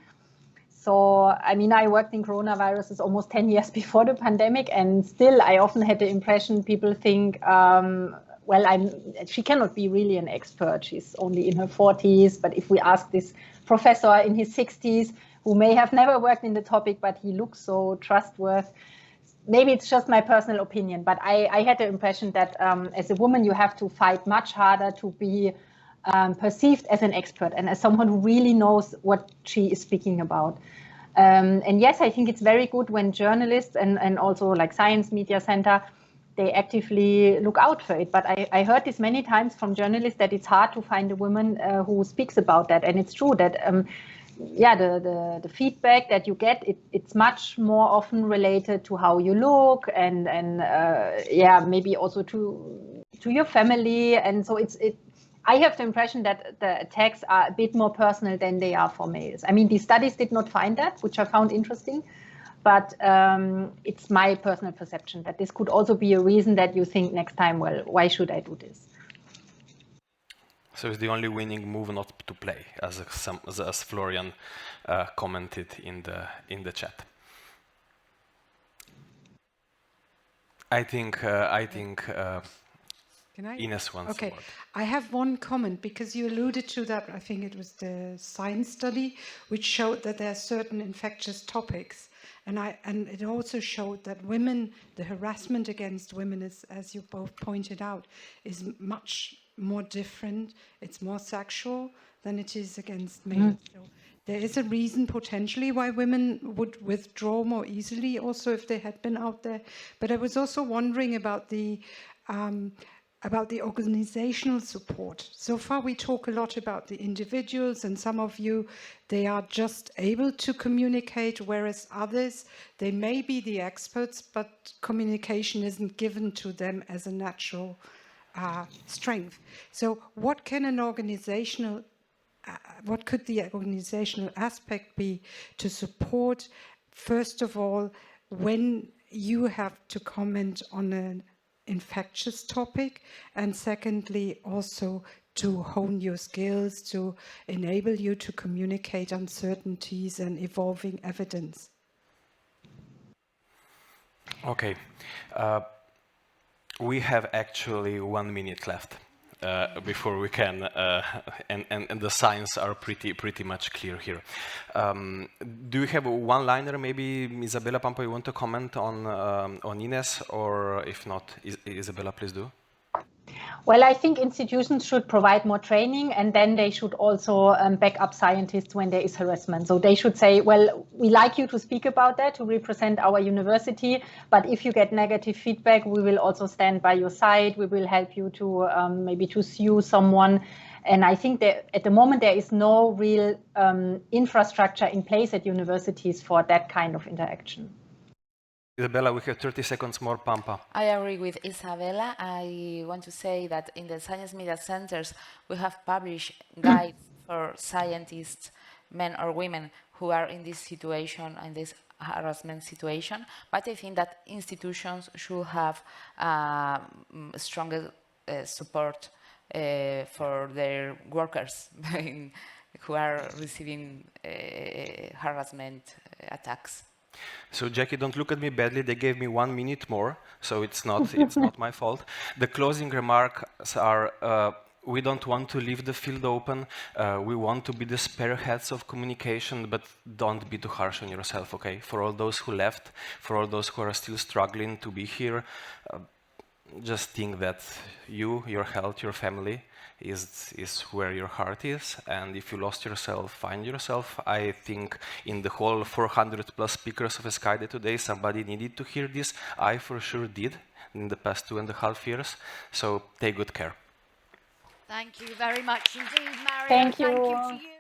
So, I mean, I worked in coronaviruses almost 10 years before the pandemic, and still I often had the impression people think, well, she cannot be really an expert. She's only in her 40s. But if we ask this professor in his 60s, who may have never worked in the topic, but he looks so trustworthy, maybe it's just my personal opinion, but I had the impression that as a woman, you have to fight much harder to be perceived as an expert and as someone who really knows what she is speaking about. And yes, I think it's very good when journalists and also like Science Media Center, they actively look out for it. But I heard this many times from journalists that it's hard to find a woman who speaks about that. And it's true that the feedback that you get, it's much more often related to how you look and maybe also to your family. And so I have the impression that the attacks are a bit more personal than they are for males. I mean, these studies did not find that, which I found interesting, but it's my personal perception that this could also be a reason that you think next time, well, why should I do this? So it's the only winning move not to play, as Florian commented in the chat. I think Ines wants Okay, more. I have one comment, because you alluded to that. I think it was the science study, which showed that there are certain infectious topics And it also showed that women, the harassment against women is, as you both pointed out, is much more different. It's more sexual than it is against males. So there is a reason potentially why women would withdraw more easily also if they had been out there. But I was also wondering about the organizational support. So far we talk a lot about the individuals, and some of you, they are just able to communicate, whereas others, they may be the experts, but communication isn't given to them as a natural strength. So what can an organizational what could the organizational aspect be to support, first of all, when you have to comment on an infectious topic, and secondly, also to hone your skills, to enable you to communicate uncertainties and evolving evidence? Okay. We have actually 1 minute left. Before we can, and the signs are pretty much clear here. Do you have a one-liner, maybe Isabella Pampo, you want to comment on Ines, or if not, Isabella, please do. Well, I think institutions should provide more training, and then they should also back up scientists when there is harassment. So they should say, well, we like you to speak about that, to represent our university, but if you get negative feedback, we will also stand by your side. We will help you to maybe to sue someone. And I think that at the moment there is no real infrastructure in place at universities for that kind of interaction. Isabella, we have 30 seconds more, Pampa. I agree with Isabella. I want to say that in the science media centers, we have published guides for scientists, men or women, who are in this situation, in this harassment situation. But I think that institutions should have stronger support for their workers who are receiving harassment attacks. So Jackie, don't look at me badly. They gave me 1 minute more, so it's not my fault. The closing remarks are: we don't want to leave the field open. We want to be the spearheads of communication, but don't be too harsh on yourself. Okay, for all those who left, for all those who are still struggling to be here, just think that you, your health, your family is where your heart is, and if you lost yourself, find yourself. I think in the whole 400 plus speakers of ESCAIDE today, somebody needed to hear this. I for sure did in the past 2.5 years, so take good care. Thank you very much indeed, Mariam. Thank you. Thank you to you.